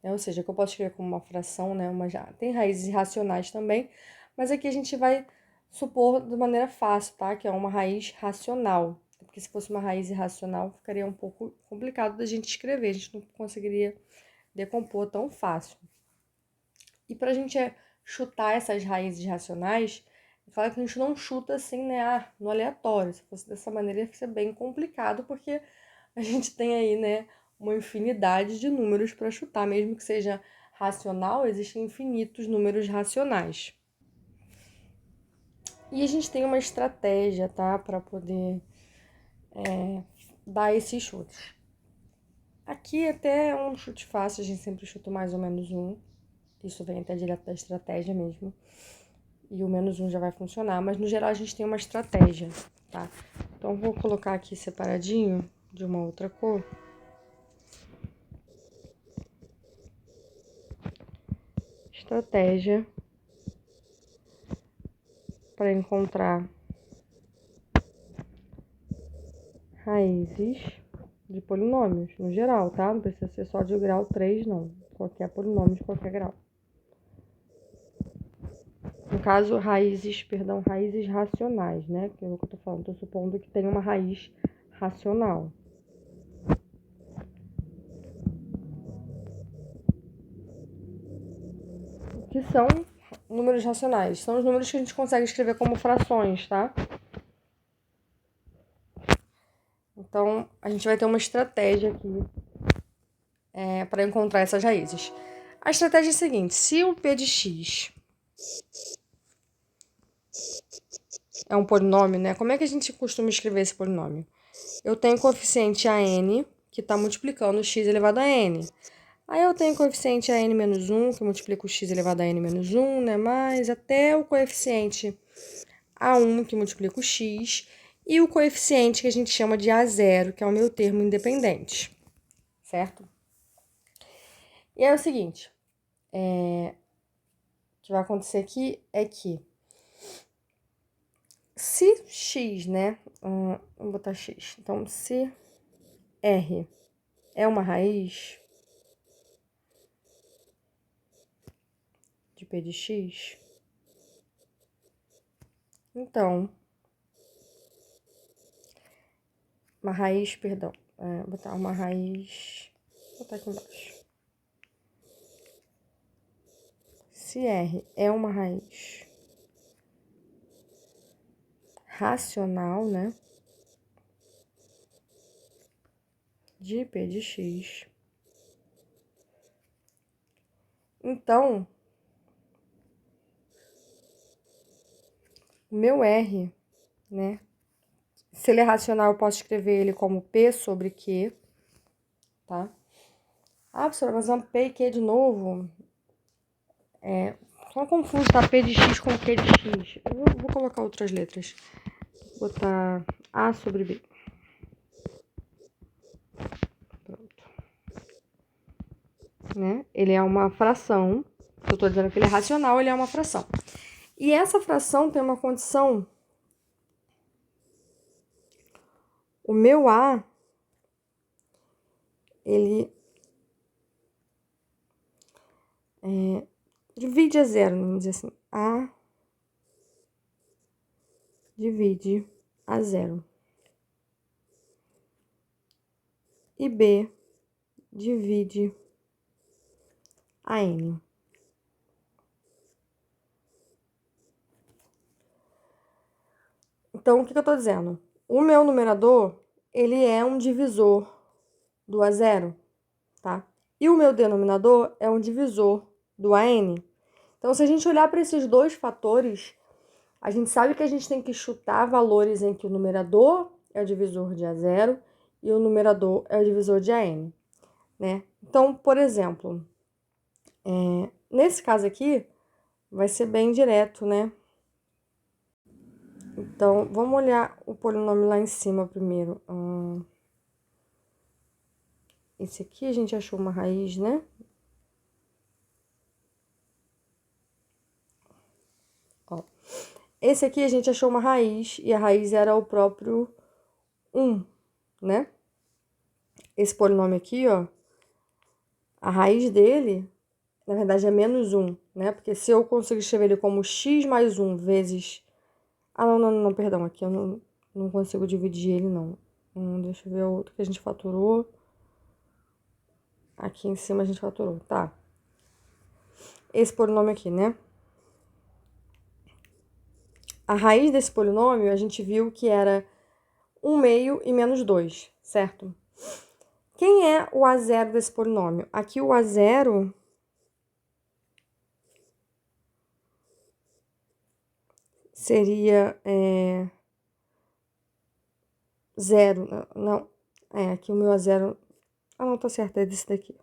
né? Ou seja, que eu posso escrever como uma fração, né, tem raízes irracionais também, mas aqui a gente vai supor de maneira fácil, tá, que é uma raiz racional, porque se fosse uma raiz irracional, ficaria um pouco complicado da gente escrever, a gente não conseguiria decompor tão fácil. E pra gente chutar essas raízes racionais, claro que a gente não chuta assim, né, no aleatório. Se fosse dessa maneira, ia ser bem complicado, porque a gente tem aí, né, uma infinidade de números para chutar. Mesmo que seja racional, existem infinitos números racionais. E a gente tem uma estratégia, tá, para poder dar esses chutes. Aqui até é um chute fácil, a gente sempre chuta mais ou menos um. Isso vem até direto da estratégia mesmo. E o menos um já vai funcionar, mas no geral a gente tem uma estratégia, tá? Então, vou colocar aqui separadinho de uma outra cor. Estratégia para encontrar raízes de polinômios, no geral, tá? Não precisa ser só de grau 3, não. Qualquer polinômio de qualquer grau. No caso, raízes racionais, né? Que é o que eu tô falando. Tô supondo que tem uma raiz racional. O que são números racionais? São os números que a gente consegue escrever como frações, tá? Então, a gente vai ter uma estratégia aqui para encontrar essas raízes. A estratégia é a seguinte: se o p de x é um polinômio, né? Como é que a gente costuma escrever esse polinômio? Eu tenho coeficiente a n, que está multiplicando x elevado a n. Aí eu tenho coeficiente a n menos 1, que multiplica o x elevado a n menos 1, né? Mais até o coeficiente a1, que multiplica o x, e o coeficiente que a gente chama de a0, que é o meu termo independente, certo? E é o seguinte, o que vai acontecer aqui é que se x, né? Vamos botar x. Então, se r é uma raiz de p de x, então, botar uma raiz, vou botar aqui embaixo. Se r é uma raiz racional, né, de p de x, então, o meu r, né, se ele é racional, eu posso escrever ele como p sobre q, tá? Ah, professora, mas é um p e q de novo. Só confuso, tá? P de x com q de x. Eu vou colocar outras letras. Vou botar a sobre b. Pronto. Né? Ele é uma fração. Eu tô dizendo que ele é racional, ele é uma fração. E essa fração tem uma condição. O meu a, ele divide a zero, vamos dizer assim. A divide a zero. E b divide a n. Então, o que eu tô dizendo? O meu numerador, ele é um divisor do a zero, tá? E o meu denominador é um divisor do AN. Então, se a gente olhar para esses dois fatores, a gente sabe que a gente tem que chutar valores em que o numerador é o divisor de A0 e o numerador é o divisor de AN, né? Então, por exemplo, nesse caso aqui, vai ser bem direto, né? Então, vamos olhar o polinômio lá em cima primeiro. Esse aqui a gente achou uma raiz, né? Ó. Esse aqui a gente achou uma raiz, e a raiz era o próprio 1, né? Esse polinômio aqui, ó, a raiz dele, na verdade, é menos 1, né? Porque se eu consigo escrever ele como x mais 1 vezes... Ah, não, perdão, aqui eu não consigo dividir ele, não. Deixa eu ver o outro que a gente fatorou. Aqui em cima a gente fatorou, tá. Esse polinômio aqui, né? A raiz desse polinômio, a gente viu que era 1 meio e menos 2, certo? Quem é o A0 desse polinômio? Aqui o A0 seria 0, não, aqui o meu A0, não, tá certo, é desse daqui.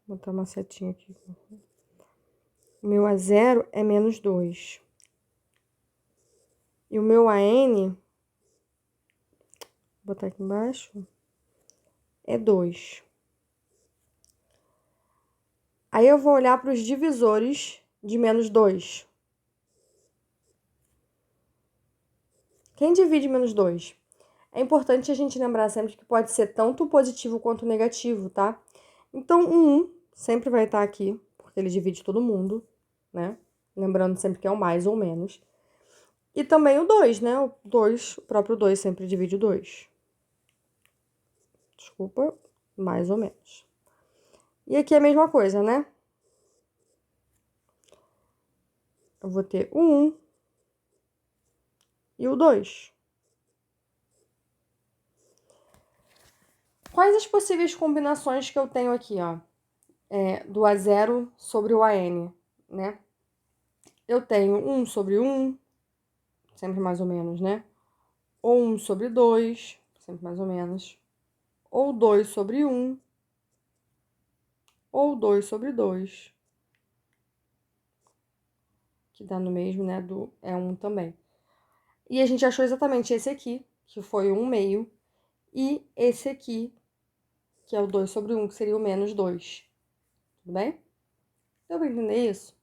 Vou botar uma setinha aqui. O meu A0 é menos 2. E o meu AN, vou botar aqui embaixo, é 2. Aí eu vou olhar para os divisores de menos 2. Quem divide menos 2? É importante a gente lembrar sempre que pode ser tanto positivo quanto negativo, tá? Então, o 1 sempre vai estar aqui, porque ele divide todo mundo. né? Lembrando sempre que é o mais ou menos. E também o 2, né? O 2, o próprio 2 sempre divide o 2. Desculpa, mais ou menos. E aqui é a mesma coisa, né? Eu vou ter o 1 e o 2. Quais as possíveis combinações que eu tenho aqui, ó? Do A0 sobre o AN, né? Eu tenho 1 sobre 1, sempre mais ou menos, né? Ou 1 sobre 2, sempre mais ou menos. Ou 2 sobre 1, ou 2 sobre 2, que dá no mesmo, né? É 1 também. E a gente achou exatamente esse aqui, que foi o 1 meio, e esse aqui, que é o 2 sobre 1, que seria o menos 2. Tudo bem? Deu pra entender isso?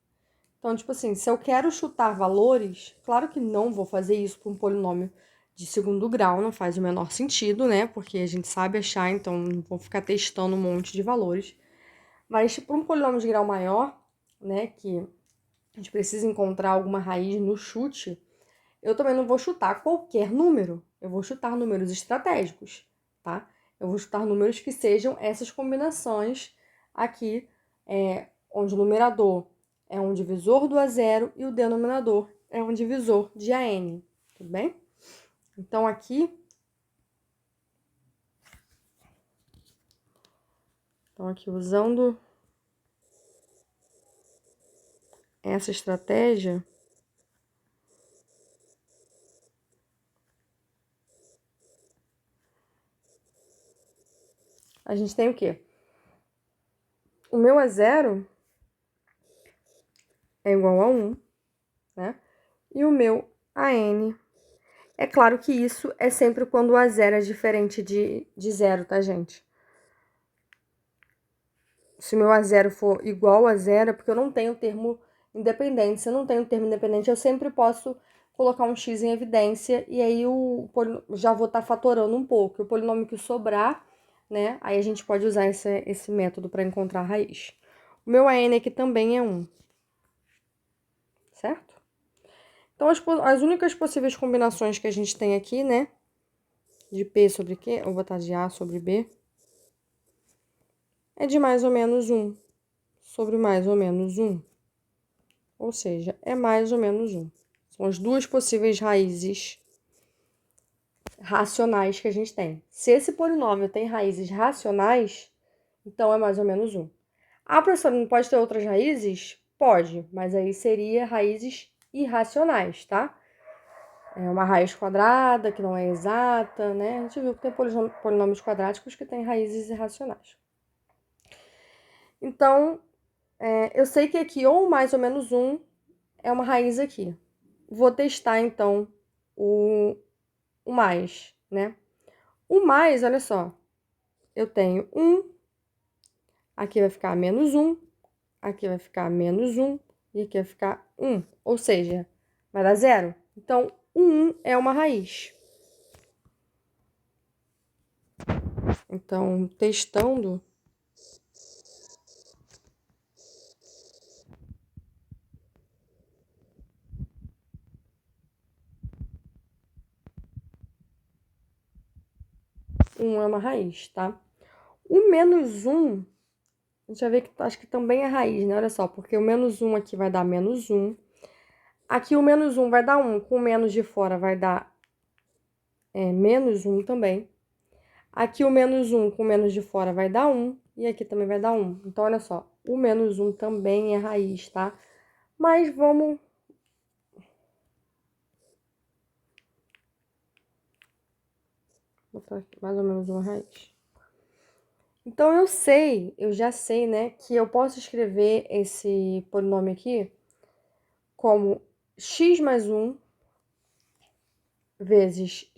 Então, tipo assim, se eu quero chutar valores, claro que não vou fazer isso para um polinômio de segundo grau, não faz o menor sentido, né? Porque a gente sabe achar, então não vou ficar testando um monte de valores. Mas para um polinômio de grau maior, né, que a gente precisa encontrar alguma raiz no chute, eu também não vou chutar qualquer número. Eu vou chutar números estratégicos, tá? Eu vou chutar números que sejam essas combinações aqui, onde o numerador é um divisor do A0 e o denominador é um divisor de AN, tudo bem? Então, aqui usando essa estratégia, a gente tem o quê? O meu A0 é igual a 1, né? E o meu AN. É claro que isso é sempre quando o A0 é diferente de 0, tá, gente? Se o meu A0 for igual a 0, é porque eu não tenho termo independente. Se eu não tenho termo independente, eu sempre posso colocar um x em evidência e aí já vou estar fatorando um pouco. O polinômio que sobrar, né? Aí a gente pode usar esse método para encontrar a raiz. O meu AN aqui também é 1. Certo? Então, as únicas possíveis combinações que a gente tem aqui, né? De P sobre Q, eu vou botar de A sobre B, é de mais ou menos 1 sobre mais ou menos 1. Ou seja, é mais ou menos 1. São as duas possíveis raízes racionais que a gente tem. Se esse polinômio tem raízes racionais, então é mais ou menos 1. Ah, professora, não pode ter outras raízes? Pode, mas aí seria raízes irracionais, tá? É uma raiz quadrada, que não é exata, né? A gente viu que tem polinômios quadráticos que têm raízes irracionais. Então, eu sei que aqui ou mais ou menos 1 é uma raiz aqui. Vou testar, então, o mais, né? O mais, olha só, eu tenho 1, aqui vai ficar menos 1, aqui vai ficar menos 1 e aqui vai ficar 1. Ou seja, vai dar 0. Então, o 1 é uma raiz. Então, testando, um é uma raiz, tá? O menos 1, a gente vai ver que acho que também é raiz, né? Olha só, porque o menos 1 aqui vai dar menos 1. Aqui o menos 1 vai dar 1, com o menos de fora vai dar menos 1 também. Aqui o menos 1 com o menos de fora vai dar 1, e aqui também vai dar 1. Então, olha só, o menos 1 também é raiz, tá? Mas vamos... botar aqui mais ou menos uma raiz. Então, eu já sei, né, que eu posso escrever esse polinômio aqui como x mais 1 vezes,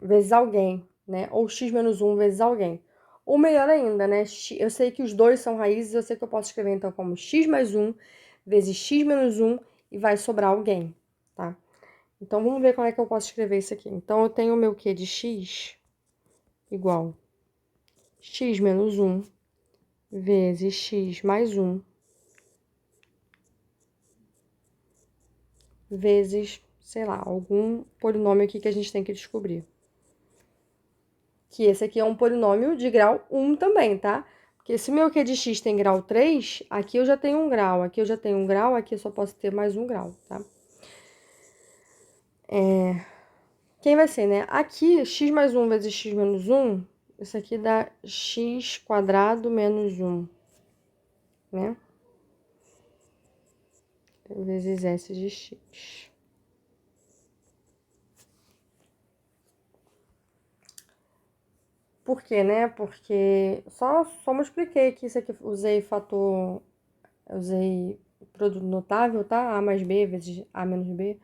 vezes alguém, né? Ou x menos 1 vezes alguém. Ou melhor ainda, né? Eu sei que os dois são raízes, eu sei que eu posso escrever então como x mais 1 vezes x menos 1 e vai sobrar alguém, tá? Então, vamos ver como é que eu posso escrever isso aqui. Então, eu tenho o meu q de x igual x menos 1 vezes x mais 1 vezes, sei lá, algum polinômio aqui que a gente tem que descobrir. Que esse aqui é um polinômio de grau 1 também, tá? Porque se o meu Q de x tem grau 3, aqui eu já tenho 1 grau, aqui eu já tenho 1 grau, aqui eu só posso ter mais 1 grau, tá? Quem vai ser, né? Aqui, x mais 1 vezes x menos 1, isso aqui dá x quadrado menos 1, né? Vezes s de x. Por quê, né? Porque só multipliquei aqui, isso aqui usei produto notável, tá? A mais b vezes a menos b.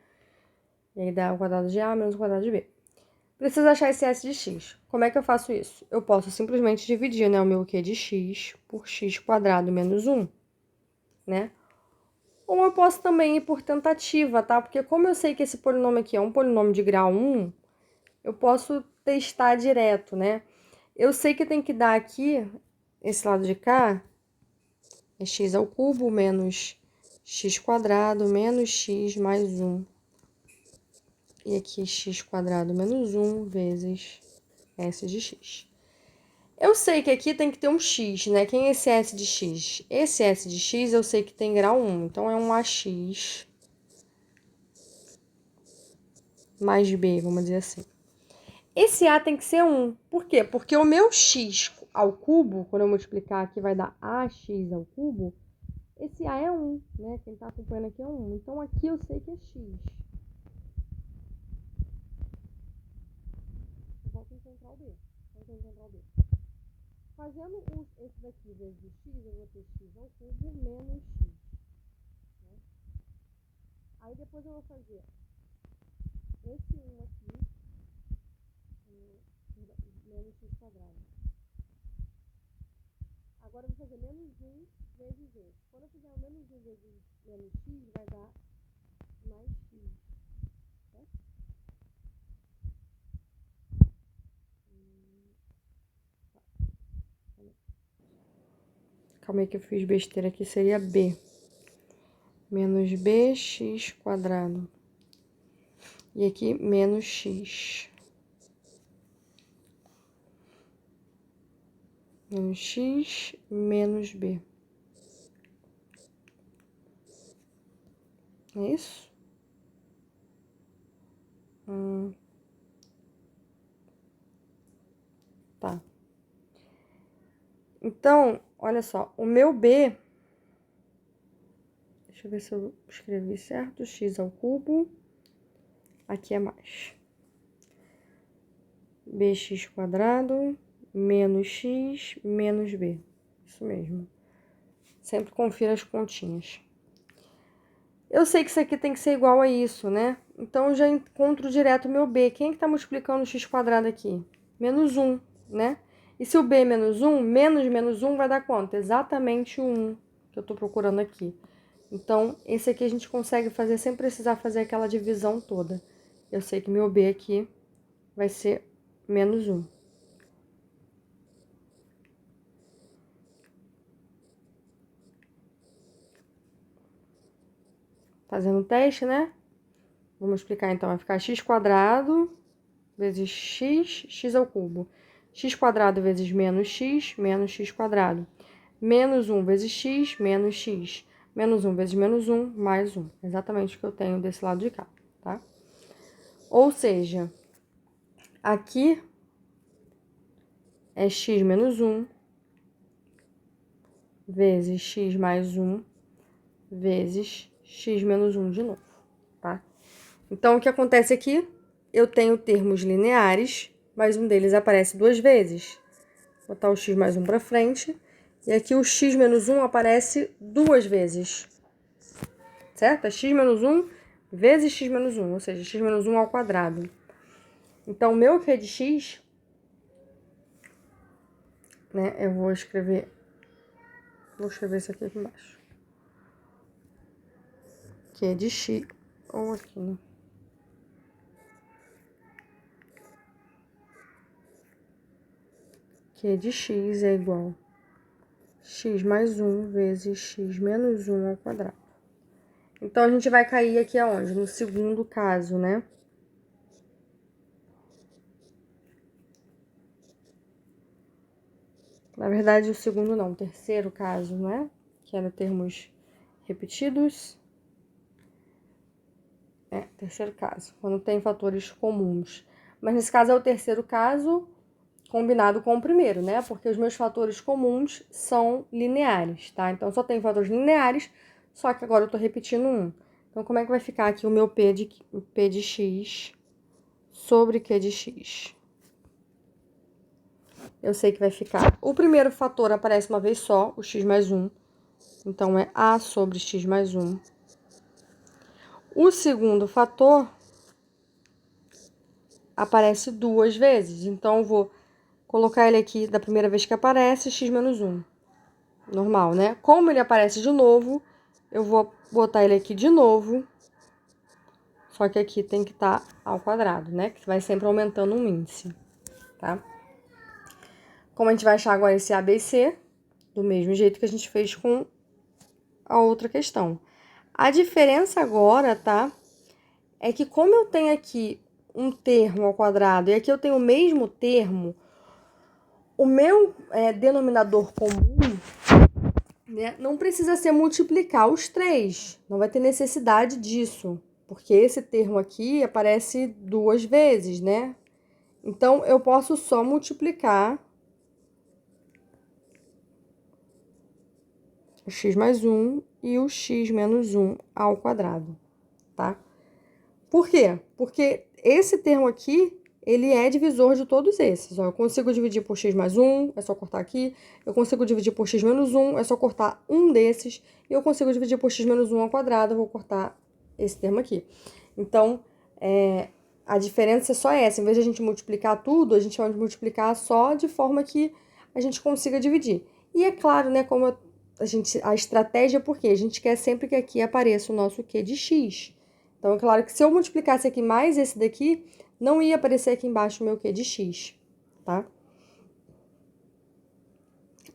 E aí dá o quadrado de a menos o quadrado de b. Preciso achar esse s de x. Como é que eu faço isso? Eu posso simplesmente dividir, né, o meu q de x por x quadrado menos 1, né? Ou eu posso também ir por tentativa, tá? Porque como eu sei que esse polinômio aqui é um polinômio de grau 1, eu posso testar direto, né? Eu sei que tem que dar aqui, esse lado de cá, é x ao cubo menos x quadrado menos x mais 1. E aqui x quadrado menos 1 vezes s de x. Eu sei que aqui tem que ter um x, né? Quem é esse s de x? Esse s de x eu sei que tem grau 1, então é um ax mais b, vamos dizer assim. Esse a tem que ser 1. Por quê? Porque o meu x ao cubo, quando eu multiplicar aqui vai dar ax ao cubo, esse a é 1, né? Quem tá acompanhando aqui é 1. Então aqui eu sei que é x. Eu volto a encontrar o b. Fazendo esse daqui vezes x, eu vou ter x ao cubo menos x. Né? Aí depois eu vou fazer esse 1 aqui, menos x quadrado. Agora eu vou fazer menos 1 vezes esse. Quando eu fizer o menos 1 vezes menos x, vai dar mais x. Certo? Calma aí que eu fiz besteira aqui, seria b. Menos bx quadrado. E aqui, menos x. Menos x menos b. É isso? Tá. Então, olha só, o meu b... Deixa eu ver se eu escrevi certo. X ao cubo. Aqui é mais. Bx quadrado menos x menos b. Isso mesmo. Sempre confira as continhas. Eu sei que isso aqui tem que ser igual a isso, né? Então, eu já encontro direto o meu b. Quem é que tá multiplicando o x quadrado aqui? Menos 1, né? E se o b é menos 1, menos 1 vai dar quanto? Exatamente o 1 que eu tô procurando aqui. Então, esse aqui a gente consegue fazer sem precisar fazer aquela divisão toda. Eu sei que meu b aqui vai ser menos 1. Fazendo o teste, né? Vamos explicar então. Vai ficar x quadrado vezes x ao cubo. X quadrado vezes menos x quadrado. Menos 1 vezes x, menos x. Menos 1 vezes menos 1, mais 1. Exatamente o que eu tenho desse lado de cá, tá? Ou seja, aqui é x menos 1 vezes x mais 1 vezes x menos 1 de novo, tá? Então, o que acontece aqui? Eu tenho termos lineares, mas um deles aparece duas vezes. Vou botar o x mais 1 para frente. E aqui o x menos 1 aparece duas vezes. Certo? É x menos 1 vezes x menos 1, ou seja, x menos 1 ao quadrado. Então, o meu q de x, né, eu vou escrever isso aqui embaixo. Q de x, ou aqui, né? Q de x é igual a x mais 1 vezes x menos 1 ao quadrado. Então, a gente vai cair aqui aonde? No segundo caso, né? Na verdade, o segundo não, o terceiro caso, né? Que era termos repetidos. Terceiro caso, quando tem fatores comuns. Mas nesse caso é o terceiro caso combinado com o primeiro, né? Porque os meus fatores comuns são lineares, tá? Então, só tem fatores lineares, só que agora eu tô repetindo um. Então, como é que vai ficar aqui o meu P de x sobre Q de x? Eu sei que vai ficar... O primeiro fator aparece uma vez só, o x mais 1. Então, é A sobre x mais 1. O segundo fator aparece duas vezes. Então, eu vou colocar ele aqui da primeira vez que aparece, x menos 1. Normal, né? Como ele aparece de novo, eu vou botar ele aqui de novo. Só que aqui tem que estar ao quadrado, né? Que vai sempre aumentando um índice, tá? Como a gente vai achar agora esse A, B e C, do mesmo jeito que a gente fez com a outra questão. A diferença agora, tá? É que como eu tenho aqui um termo ao quadrado e aqui eu tenho o mesmo termo, o meu denominador comum, né, não precisa ser multiplicar os três. Não vai ter necessidade disso. Porque esse termo aqui aparece duas vezes, né? Então, eu posso só multiplicar o x mais 1 e o x menos 1 ao quadrado, tá? Por quê? Porque esse termo aqui, ele é divisor de todos esses. Ó, eu consigo dividir por x mais 1, é só cortar aqui. Eu consigo dividir por x menos 1, é só cortar um desses. E eu consigo dividir por x menos 1 ao quadrado, eu vou cortar esse termo aqui. Então, a diferença é só essa. Em vez de a gente multiplicar tudo, a gente vai multiplicar só de forma que a gente consiga dividir. E é claro, né, como a estratégia, porque a gente quer sempre que aqui apareça o nosso Q de x. Então, é claro que se eu multiplicasse aqui mais esse daqui, não ia aparecer aqui embaixo o meu Q de x, tá?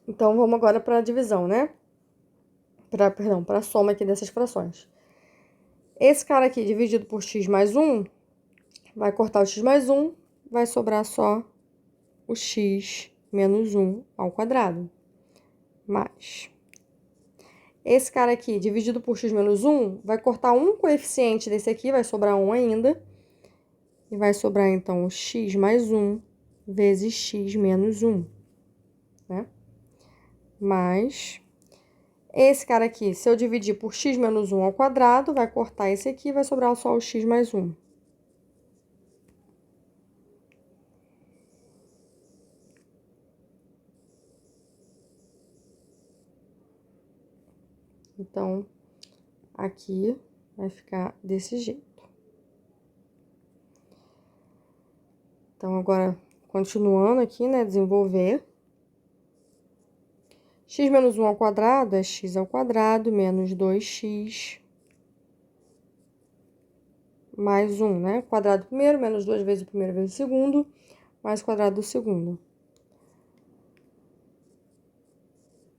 Então, vamos agora para a divisão, né? Perdão, para a soma aqui dessas frações. Esse cara aqui, dividido por x mais 1, vai cortar o x mais 1, vai sobrar só o x menos 1 ao quadrado. Mais. Esse cara aqui, dividido por x menos 1, vai cortar um coeficiente desse aqui, vai sobrar 1 ainda. E vai sobrar, então, o x mais 1 vezes x menos 1, né? Mais esse cara aqui, se eu dividir por x menos 1 ao quadrado, vai cortar esse aqui, vai sobrar só o x mais 1. Então, aqui vai ficar desse jeito. Então, agora, continuando aqui, né, desenvolver. X menos 1 ao quadrado é x ao quadrado menos 2x mais 1, né? Quadrado do primeiro, menos 2 vezes o primeiro vezes o segundo, mais quadrado do segundo.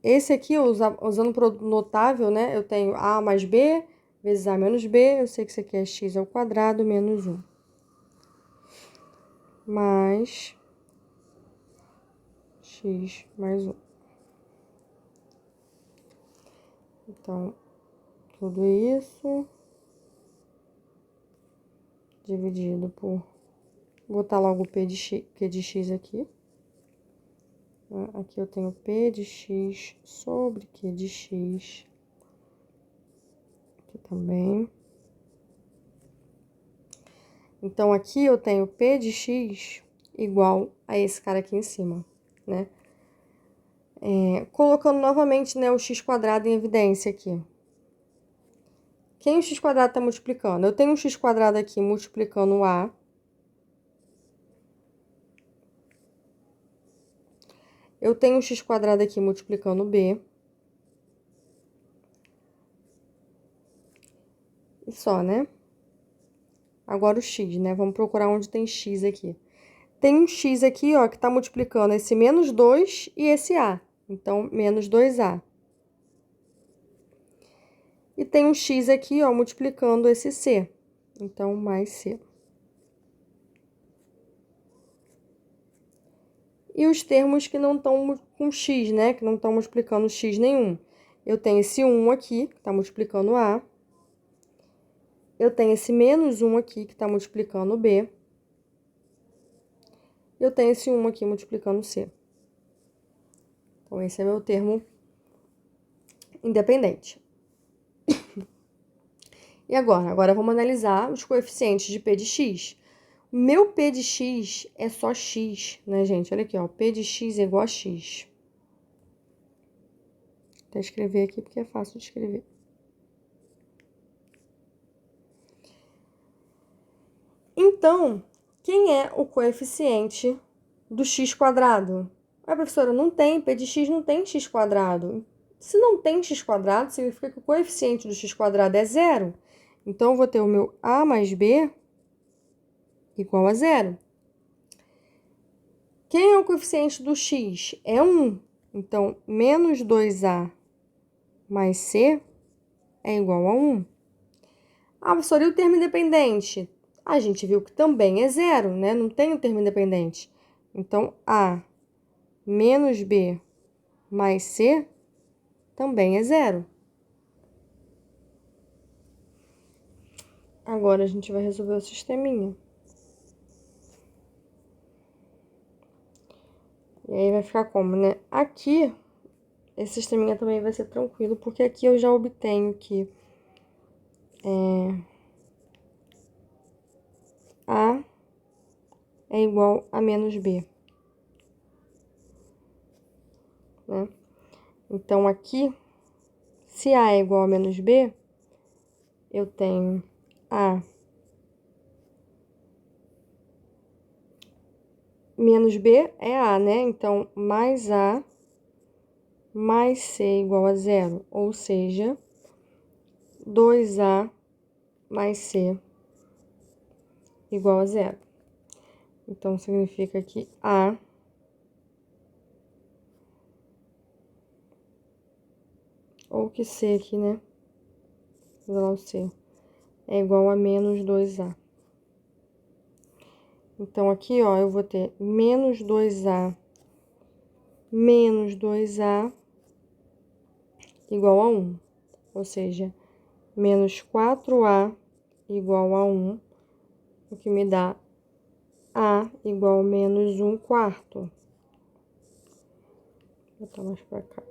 Esse aqui, usando o produto notável, né? Eu tenho a mais b vezes a menos b. Eu sei que isso aqui é x ao quadrado menos 1. Mais x mais 1. Então, tudo isso dividido por... Vou botar logo o P de x aqui. Aqui eu tenho P de x sobre Q de x. Aqui também. Então, aqui eu tenho P de x igual a esse cara aqui em cima, né? Colocando novamente, né, o x² em evidência aqui. Quem o x² está multiplicando? Eu tenho um x² aqui multiplicando o A. Eu tenho um x² aqui multiplicando o B. E só, né? Agora o x, né? Vamos procurar onde tem x aqui. Tem um x aqui, ó, que tá multiplicando esse menos 2 e esse A. Então, menos 2A. E tem um x aqui, ó, multiplicando esse c. Então, mais c. E os termos que não estão com x, né? Que não estão multiplicando x nenhum. Eu tenho esse 1 aqui, que está multiplicando A. Eu tenho esse menos 1 aqui, que está multiplicando B. Eu tenho esse 1 aqui multiplicando C. Então, esse é meu termo independente. E agora? Agora, vamos analisar os coeficientes de P de x. O meu P de x é só x, né, gente? Olha aqui, ó. P de x é igual a x. Vou até escrever aqui, porque é fácil de escrever. Então, quem é o coeficiente do x quadrado? Ah, professora, não tem, P de x não tem x quadrado. Se não tem x quadrado, significa que o coeficiente do x quadrado é zero. Então, eu vou ter o meu a mais b igual a zero. Quem é o coeficiente do x? É 1. Então, menos 2a mais c é igual a 1. Ah, professora, e o termo independente? A gente viu que também é zero, né? Não tem o termo independente. Então, a menos b mais c também é zero. Agora, a gente vai resolver o sisteminha. E aí, vai ficar como, né? Aqui, esse sisteminha também vai ser tranquilo, porque aqui eu já obtenho que a é igual a menos b, né? Então, aqui, se a é igual a menos b, eu tenho a menos b é a, né? Então, mais a mais c igual a zero, ou seja, 2a mais c igual a zero. Então, significa que a ou que c aqui, né? Vou lá o c. É igual a menos 2a. Então, aqui, ó, eu vou ter menos 2a menos 2a igual a 1. Ou seja, menos 4a igual a 1, o que me dá a igual a menos 1 quarto. Vou botar mais pra cá.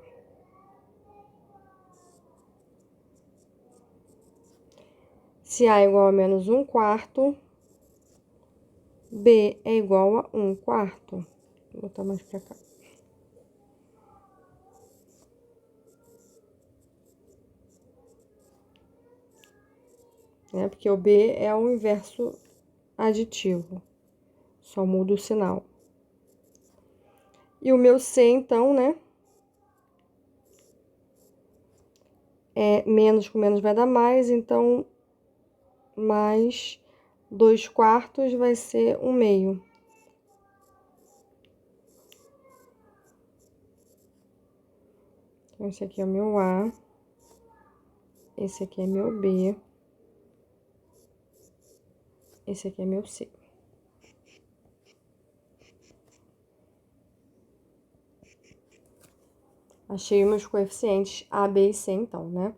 Se a é igual a menos 1 quarto, b é igual a 1 quarto. Vou botar mais pra cá. Porque o b é o inverso aditivo. Só muda o sinal. E o meu c, então, né? É menos com menos vai dar mais, então, mais 2 quartos vai ser 1 meio. Então, esse aqui é o meu A. Esse aqui é meu B. Esse aqui é meu C. Achei meus coeficientes A, B e C, então, né?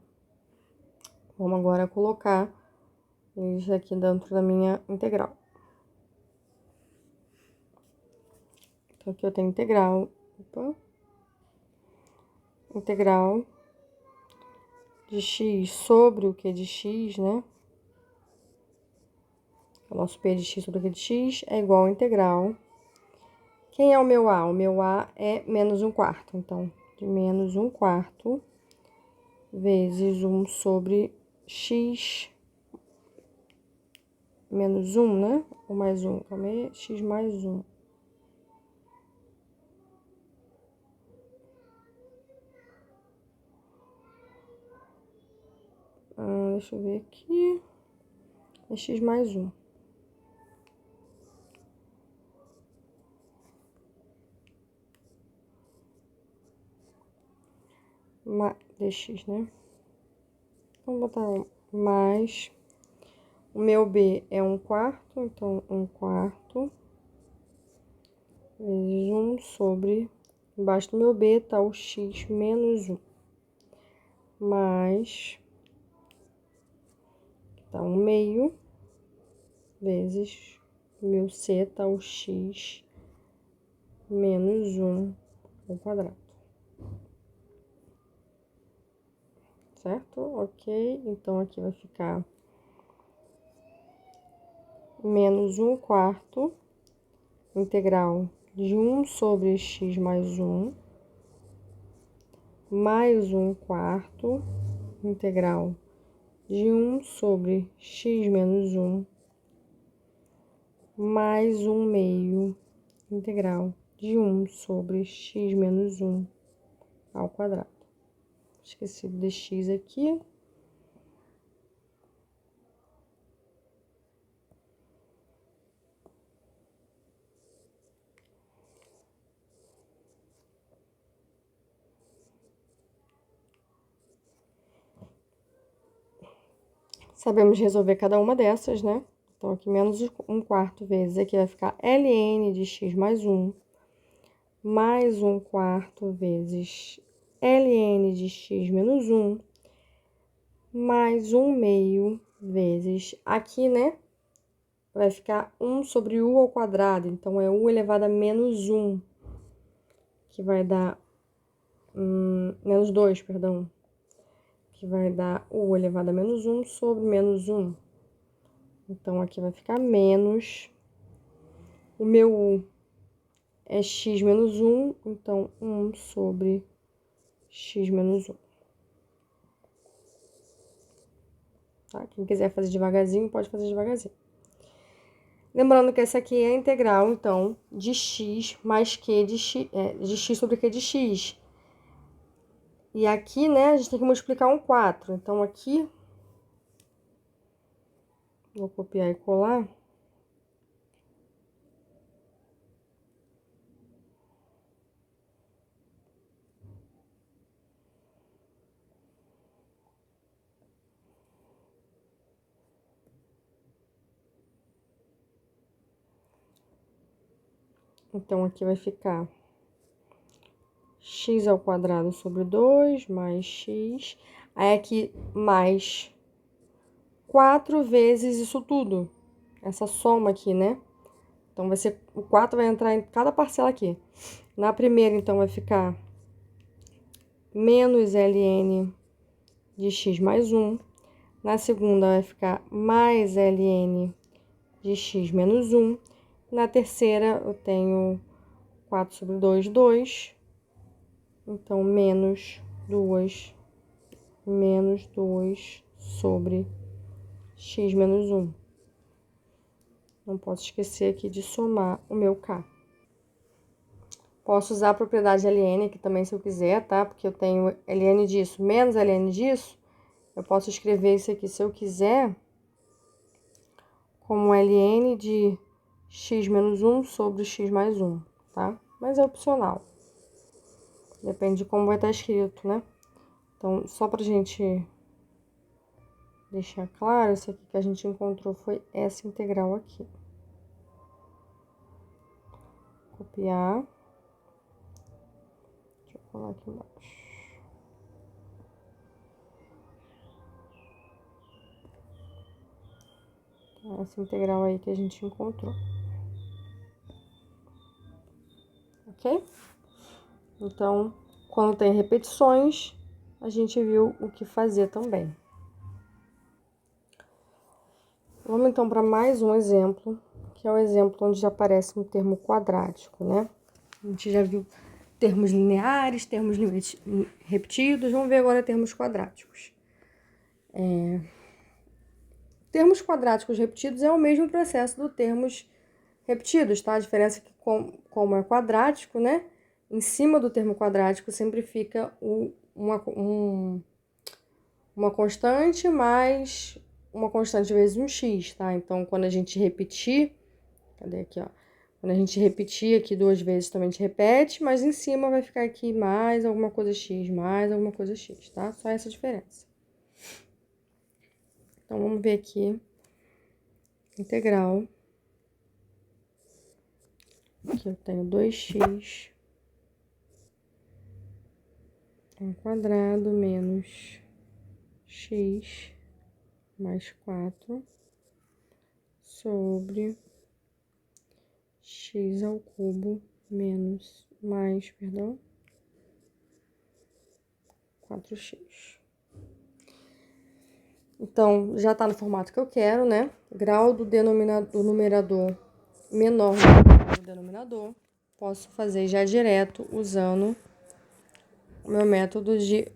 Vamos agora colocar eles aqui dentro da minha integral. Então, aqui eu tenho integral. Opa. Integral de x sobre o q de x, né? O nosso p de x sobre o q de x é igual a integral. Quem é o meu A? O meu A é menos 1 quarto. Então, de menos 1 quarto vezes 1 sobre x menos 1, né? Ou mais 1, calma aí, x mais 1. Deixa eu ver aqui. É x mais 1. Dx, né? vamos botar mais. O meu B é 1/4, então 1/4 vezes 1 sobre... Embaixo do meu B tá o x menos 1. Mais... Tá 1/2 vezes o meu C tá o x menos 1 ao quadrado. Certo? Ok. Então, aqui vai ficar menos 1/4 integral de 1 sobre x mais 1, mais 1/4 integral de 1 sobre x menos 1, mais 1/2 integral de 1 sobre x menos 1 ao quadrado. Esqueci de x aqui. Sabemos resolver cada uma dessas, né? Então, aqui menos 1/4 vezes, aqui vai ficar ln de x mais 1, mais 1/4 vezes ln de x menos 1, mais 1/2 vezes, aqui, né? Vai ficar 1 sobre u ao quadrado, então é u elevado a menos 1, que vai dar, menos 2, perdão, que vai dar u elevado a menos 1 sobre menos 1. Então, aqui vai ficar menos, o meu u é x menos 1, então 1 sobre x menos 1. Tá? Quem quiser fazer devagarzinho, pode fazer devagarzinho. Lembrando que essa aqui é a integral, então, de x mais q de x, de x sobre q de x. E aqui, né, a gente tem que multiplicar um 4. Então, aqui, vou copiar e colar. Então, aqui vai ficar x ao quadrado sobre 2 mais x. Aí, aqui, mais 4 vezes isso tudo. Essa soma aqui, né? Então, vai ser, o 4 vai entrar em cada parcela aqui. Na primeira, então, vai ficar menos ln de x mais 1. Na segunda, vai ficar mais ln de x menos 1. Na terceira, eu tenho 4 sobre 2, 2. Então, menos 2 sobre x menos 1. Não posso esquecer aqui de somar o meu k. Posso usar a propriedade ln aqui também, se eu quiser, tá? Porque eu tenho ln disso menos ln disso. Eu posso escrever isso aqui, se eu quiser, como ln de x menos 1 sobre x mais 1, tá? Mas é opcional. Depende de como vai estar escrito, né? Então, só pra gente deixar claro, isso aqui que a gente encontrou foi essa integral aqui. Copiar. Deixa eu colar aqui embaixo. Essa integral aí que a gente encontrou. Ok? Então, quando tem repetições, a gente viu o que fazer também. Vamos então para mais um exemplo, que é o exemplo onde já aparece um termo quadrático, né? A gente já viu termos lineares, termos repetidos, vamos ver agora termos quadráticos. Termos quadráticos repetidos é o mesmo processo do termos repetidos, tá? A diferença é que, como é quadrático, né? Em cima do termo quadrático sempre fica uma constante mais uma constante vezes um x, tá? Então, quando a gente repetir, cadê aqui, ó? Quando a gente repetir aqui 2 vezes, também a gente repete, mas em cima vai ficar aqui mais alguma coisa x, mais alguma coisa x, tá? Só essa diferença. Então, vamos ver aqui. Integral. Aqui eu tenho 2x ao quadrado menos x mais 4 sobre x ao cubo menos mais, perdão, 4x. Então, já tá no formato que eu quero, né? Grau do numerador menor do denominador. Posso fazer já direto usando o meu método de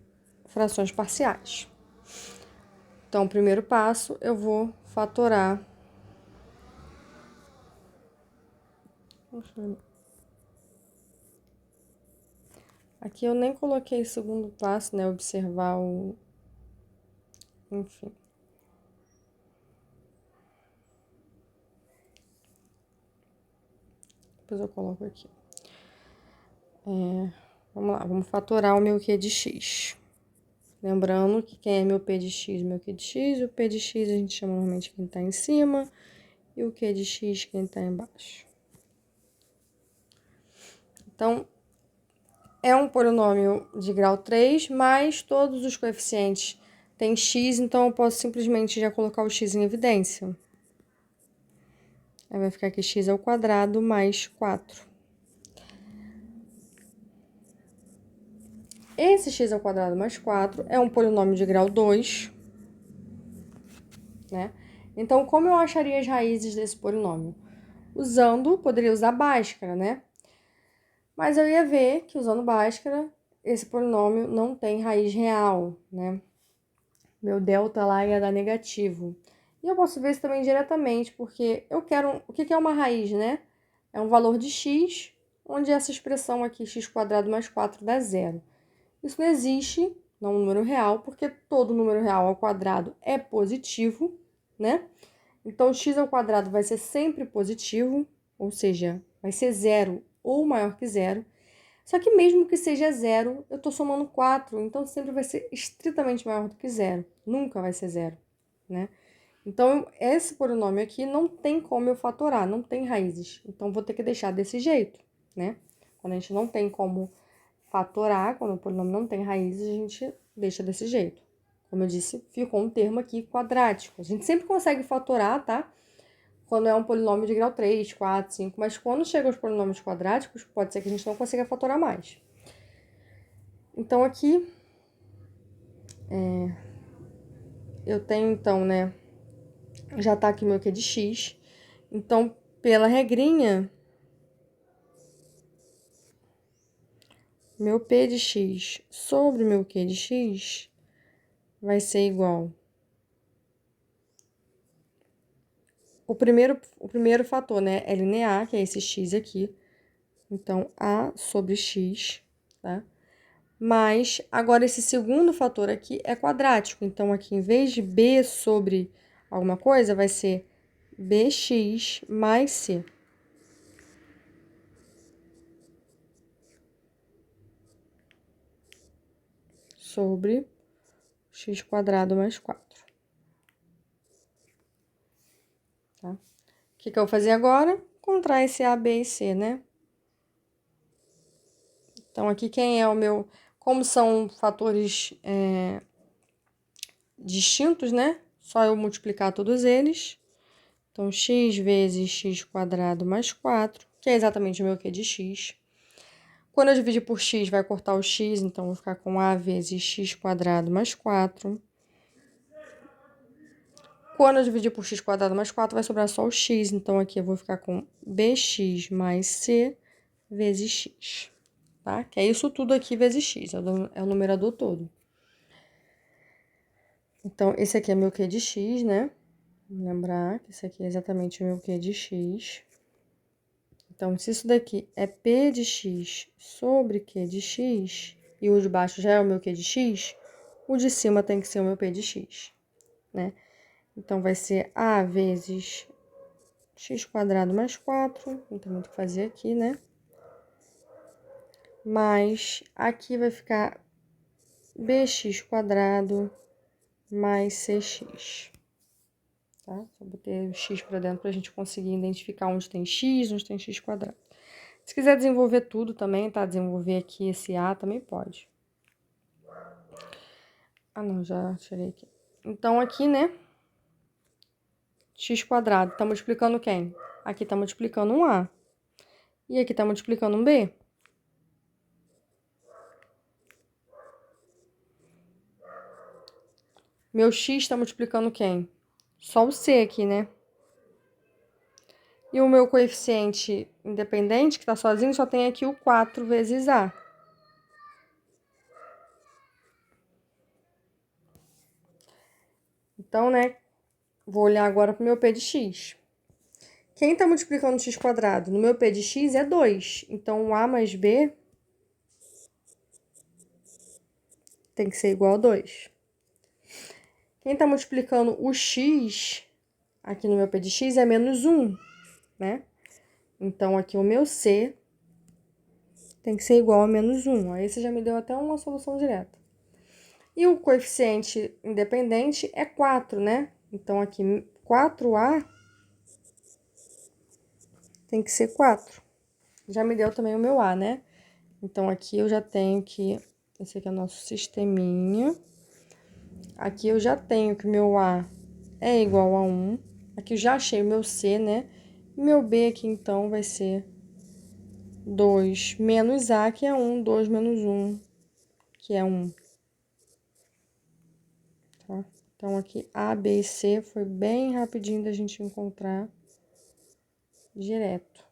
frações parciais. Então, o primeiro passo, eu vou fatorar. Aqui eu nem coloquei o segundo passo, né? Observar o... Enfim. Depois eu coloco aqui. Vamos lá, vamos fatorar o meu Q de x. Lembrando que quem é meu P de x, meu Q de x, o P de x a gente chama normalmente quem tá em cima, e o Q de x quem tá embaixo. Então, é um polinômio de grau 3, mas todos os coeficientes têm x, então eu posso simplesmente já colocar o x em evidência. Aí vai ficar aqui x ao quadrado mais 4. Esse x ao quadrado mais 4 é um polinômio de grau 2, né? Então, como eu acharia as raízes desse polinômio? Poderia usar Bhaskara, né? Mas eu ia ver que usando Bhaskara, esse polinômio não tem raiz real, né? Meu delta lá ia dar negativo. E eu posso ver isso também diretamente, porque eu quero... O que é uma raiz, né? É um valor de x, onde essa expressão aqui, x² mais 4, dá zero. Isso não existe, não é um número real, porque todo número real ao quadrado é positivo, né? Então, x ao quadrado vai ser sempre positivo, ou seja, vai ser zero ou maior que zero. Só que mesmo que seja zero, eu estou somando 4, então sempre vai ser estritamente maior do que zero. Nunca vai ser zero, né? Então, esse polinômio aqui não tem como eu fatorar, não tem raízes. Então, vou ter que deixar desse jeito, né? Quando a gente não tem como fatorar, quando o polinômio não tem raízes, a gente deixa desse jeito. Como eu disse, ficou um termo aqui quadrático. A gente sempre consegue fatorar, tá? Quando é um polinômio de grau 3, 4, 5, mas quando chega aos polinômios quadráticos, pode ser que a gente não consiga fatorar mais. Então, aqui, eu tenho, então, né, já tá aqui meu Q de x. Então, pela regrinha, meu P de x sobre meu Q de x vai ser igual. O primeiro fator, né, é linear, que é esse x aqui. Então, A sobre x, tá? Mas, agora, esse segundo fator aqui é quadrático. Então, aqui, em vez de B sobre alguma coisa, vai ser BX mais C. Sobre x² mais 4. Tá? O que eu vou fazer agora? Encontrar esse A, B e C, né? Então, aqui quem é o meu... Como são fatores distintos, né? Só eu multiplicar todos eles. Então, x vezes x² mais 4, que é exatamente o meu Q de x. Quando eu dividir por x, vai cortar o x, então vou ficar com A vezes x² mais 4. Quando eu dividir por x² mais 4, vai sobrar só o x, então aqui eu vou ficar com bx mais c vezes x, tá? Que é isso tudo aqui vezes x, é o numerador todo. Então, esse aqui é meu Q de x, né? Lembrar que esse aqui é exatamente o meu Q de x. Então, se isso daqui é P de x sobre Q de x, e o de baixo já é o meu Q de x, o de cima tem que ser o meu P de x, né? Então, vai ser A vezes x² mais 4, não tem muito o que fazer aqui, né? Mas aqui vai ficar bx² mais cx. tá? Só botei o x para dentro pra gente conseguir identificar onde tem x, onde tem x quadrado. Se quiser desenvolver tudo também, tá? Desenvolver aqui esse a também pode. Ah, não, já tirei aqui. Então, aqui, né? X quadrado, tá multiplicando quem? Aqui tá multiplicando um a. E aqui tá multiplicando um b. Meu x tá multiplicando quem? Só o c aqui, né? E o meu coeficiente independente, que tá sozinho, só tem aqui o 4 vezes a. Então, né, vou olhar agora pro meu p de x. Quem tá multiplicando x quadrado? No meu p de x é 2. Então, o a mais b tem que ser igual a 2. Quem tá multiplicando o x aqui no meu p de x é menos 1, né? Então, aqui o meu c tem que ser igual a menos 1. Aí você já me deu até uma solução direta. E o coeficiente independente é 4, né? Então, aqui 4a tem que ser 4. Já me deu também o meu a, né? Então, aqui eu já tenho que... Esse aqui é o nosso sisteminha. Aqui eu já tenho que o meu a é igual a 1. Aqui eu já achei o meu c, né? E meu b aqui, então, vai ser 2 menos a, que é 1. 2 menos 1, que é 1. Tá? Então, aqui A, B e C foi bem rapidinho da gente encontrar direto.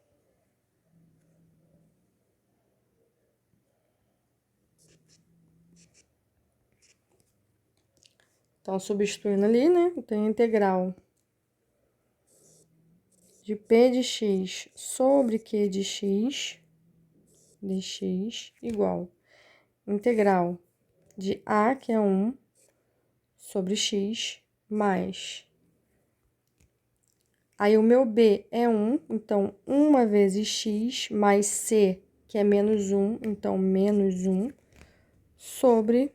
Então, substituindo ali, né? Eu tenho a integral de P de x sobre Q de x, dx, igual integral de A, que é 1, sobre x, mais... Aí, o meu B é 1, então, 1 vezes x, mais C, que é menos 1, então, menos 1, sobre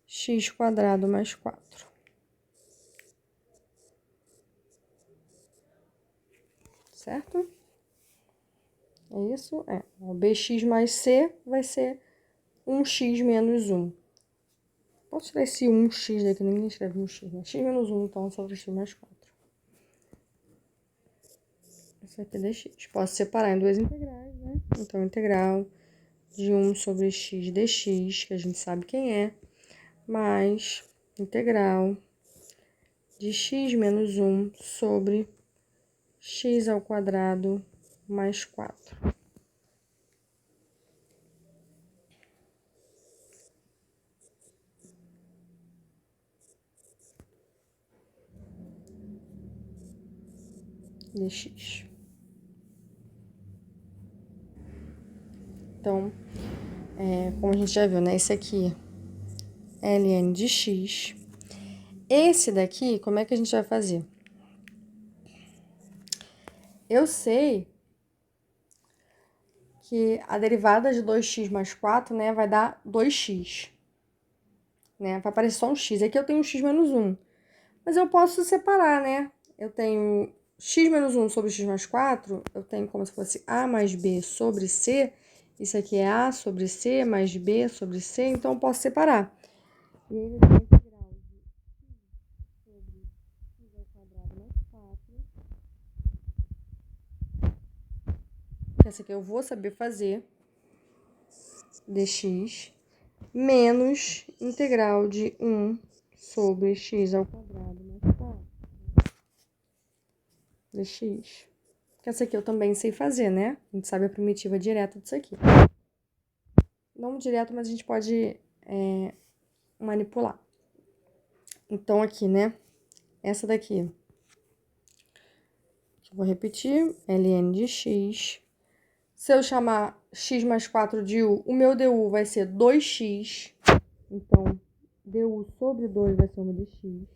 x quadrado mais 4. Certo? É isso? É. O bx mais c vai ser 1x menos 1. Posso tirar esse 1x daqui, ninguém escreve 1x, né? X menos 1, então, sobre x mais 4. Isso aqui é dx. Posso separar em duas integrais, né? Então, integral de 1 sobre x dx, que a gente sabe quem é, mais integral de x menos 1 sobre x ao quadrado mais 4. Dx. Então, como a gente já viu, né? Esse aqui é ln de x. Esse daqui, como é que a gente vai fazer? Eu sei que a derivada de 2x mais 4, né, vai dar 2x. Né? Vai aparecer só um x. Aqui eu tenho x menos 1. Mas eu posso separar, né? Eu tenho x menos 1 sobre x mais 4, eu tenho como se fosse a mais b sobre c. Isso aqui é a sobre c mais b sobre c, então eu posso separar. E aí, a integral de x sobre x ao quadrado mais 4. Essa aqui eu vou saber fazer. Dx menos integral de 1 sobre x ao quadrado mais 4 dx. Essa aqui eu também sei fazer, né? A gente sabe a primitiva direta disso aqui. Não direto, mas a gente pode manipular. Então, aqui, né? Essa daqui, eu vou repetir, ln de x. Se eu chamar x mais 4 de u, o meu du vai ser 2x. Então, du sobre 2 vai ser uma de x.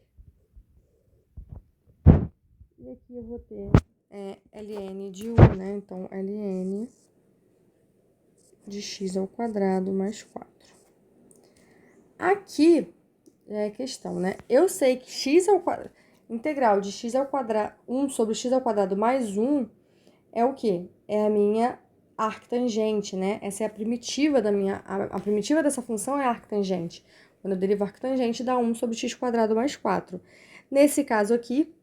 E aqui eu vou ter ln de u, né? Então, ln de x ao quadrado mais 4. Aqui, é questão, né? Eu sei que x ao quadrado, integral de x ao quadrado, 1 sobre x ao quadrado mais 1 é o quê? É a minha arctangente, né? Essa é a primitiva da minha, a primitiva dessa função é a arctangente. Quando eu derivo a arctangente, dá 1 sobre x quadrado mais 4. Nesse caso aqui,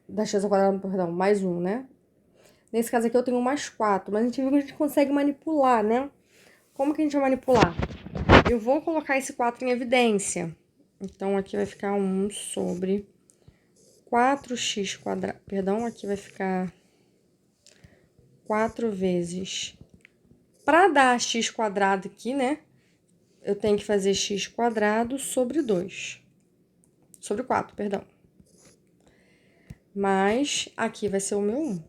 da x ao quadrado, perdão, mais 1, né? Nesse caso aqui eu tenho mais 4, mas a gente viu que a gente consegue manipular, né? Como que a gente vai manipular? Eu vou colocar esse 4 em evidência. Então, aqui vai ficar 1 sobre 4x quadrado. Perdão, aqui vai ficar 4 vezes. Para dar x quadrado aqui, né? Eu tenho que fazer x quadrado sobre 2. Sobre 4, perdão. Mas aqui vai ser o meu 1.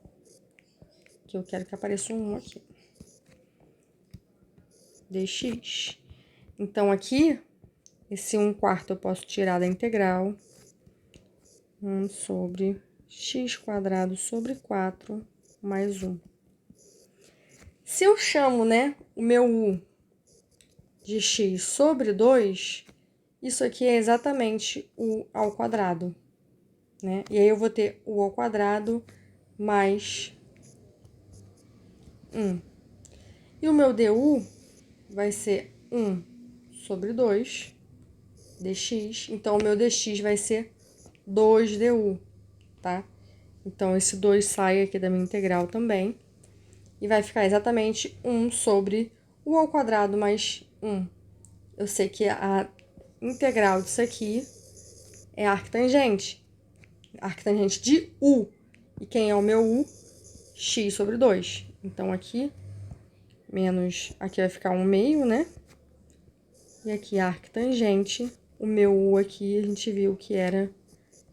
Que eu quero que apareça um 1 aqui. Dx. Então, aqui, esse 1/4 eu posso tirar da integral. 1 sobre x quadrado sobre 4 mais 1. Se eu chamo, né, o meu u de x sobre 2, isso aqui é exatamente u ao quadrado, né? E aí eu vou ter u ao quadrado mais 1. E o meu du vai ser 1 sobre 2 dx. Então, o meu dx vai ser 2du, tá? Então, esse 2 sai aqui da minha integral também. E vai ficar exatamente 1 sobre u ao quadrado mais 1. Eu sei que a integral disso aqui é arctangente. Arctangente de u. E quem é o meu u? X sobre 2. Então, aqui, menos... Aqui vai ficar 1/2, né? E aqui, a arctangente. O meu u aqui, a gente viu que era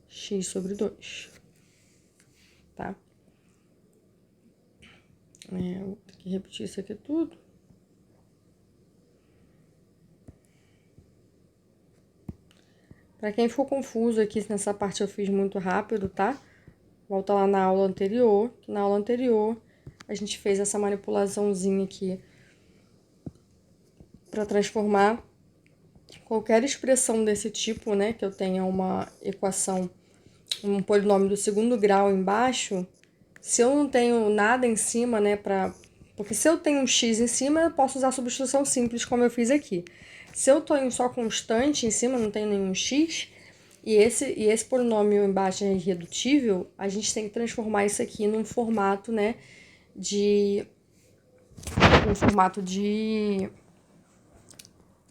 x sobre 2. Tá? Vou ter que repetir isso aqui tudo. Para quem ficou confuso aqui, nessa parte eu fiz muito rápido, tá? Volta lá na aula anterior, que na aula anterior a gente fez essa manipulaçãozinha aqui para transformar qualquer expressão desse tipo, né? Que eu tenha uma equação, um polinômio do segundo grau embaixo. Se eu não tenho nada em cima, né, porque se eu tenho um x em cima, eu posso usar a substituição simples, como eu fiz aqui. Se eu tenho só constante em cima, não tenho nenhum x, e esse polinômio embaixo é irredutível, a gente tem que transformar isso aqui num formato, né, de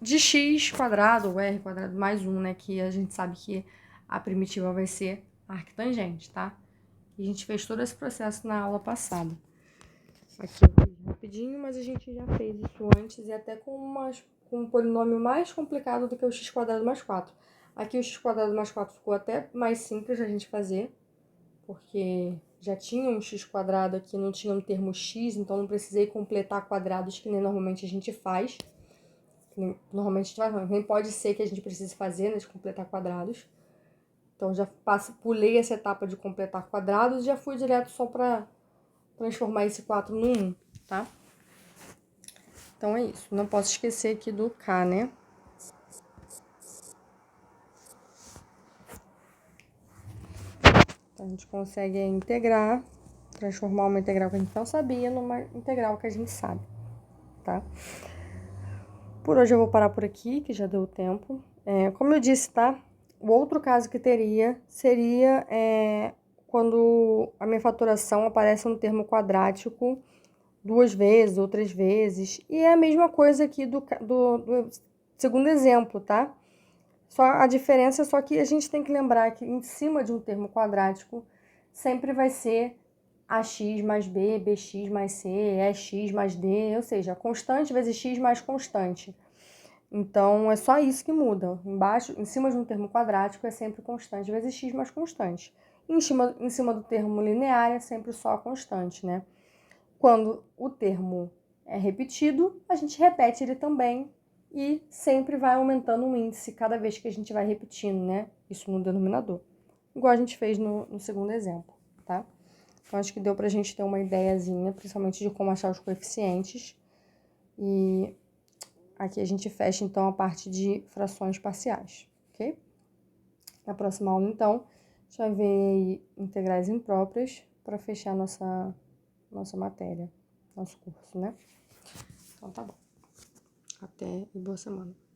x quadrado, ou r quadrado mais 1, né, que a gente sabe que a primitiva vai ser arctangente, tá? E a gente fez todo esse processo na aula passada. Aqui eu fiz rapidinho, mas a gente já fez isso antes e até com um polinômio mais complicado do que o x quadrado mais 4. Aqui o x quadrado mais 4 ficou até mais simples a gente fazer, porque já tinha um x quadrado aqui, não tinha um termo x, então não precisei completar quadrados que nem normalmente a gente faz. Normalmente a gente faz, nem pode ser que a gente precise fazer, né, de completar quadrados. Então já pulei essa etapa de completar quadrados e já fui direto só para transformar esse 4 no 1, tá? Então é isso. Não posso esquecer aqui do K, né? Então, a gente consegue integrar, transformar uma integral que a gente não sabia numa integral que a gente sabe, tá? Por hoje eu vou parar por aqui, que já deu tempo. Como eu disse, tá? O outro caso que teria seria quando a minha faturação aparece no termo quadrático 2 vezes ou 3 vezes. E é a mesma coisa aqui do segundo exemplo, tá? Só a diferença é só que a gente tem que lembrar que em cima de um termo quadrático sempre vai ser ax mais b, bx mais c, ex mais d, ou seja, constante vezes x mais constante. Então, é só isso que muda. Embaixo, em cima de um termo quadrático é sempre constante vezes x mais constante. Em cima do termo linear é sempre só constante, né? Quando o termo é repetido, a gente repete ele também e sempre vai aumentando o índice cada vez que a gente vai repetindo, né? Isso no denominador. Igual a gente fez no segundo exemplo, tá? Então, acho que deu pra gente ter uma ideiazinha, principalmente de como achar os coeficientes. E aqui a gente fecha, então, a parte de frações parciais, ok? Na próxima aula, então, a gente vai ver aí integrais impróprias para fechar nossa matéria, nosso curso, né? Então, tá bom. Até e boa semana.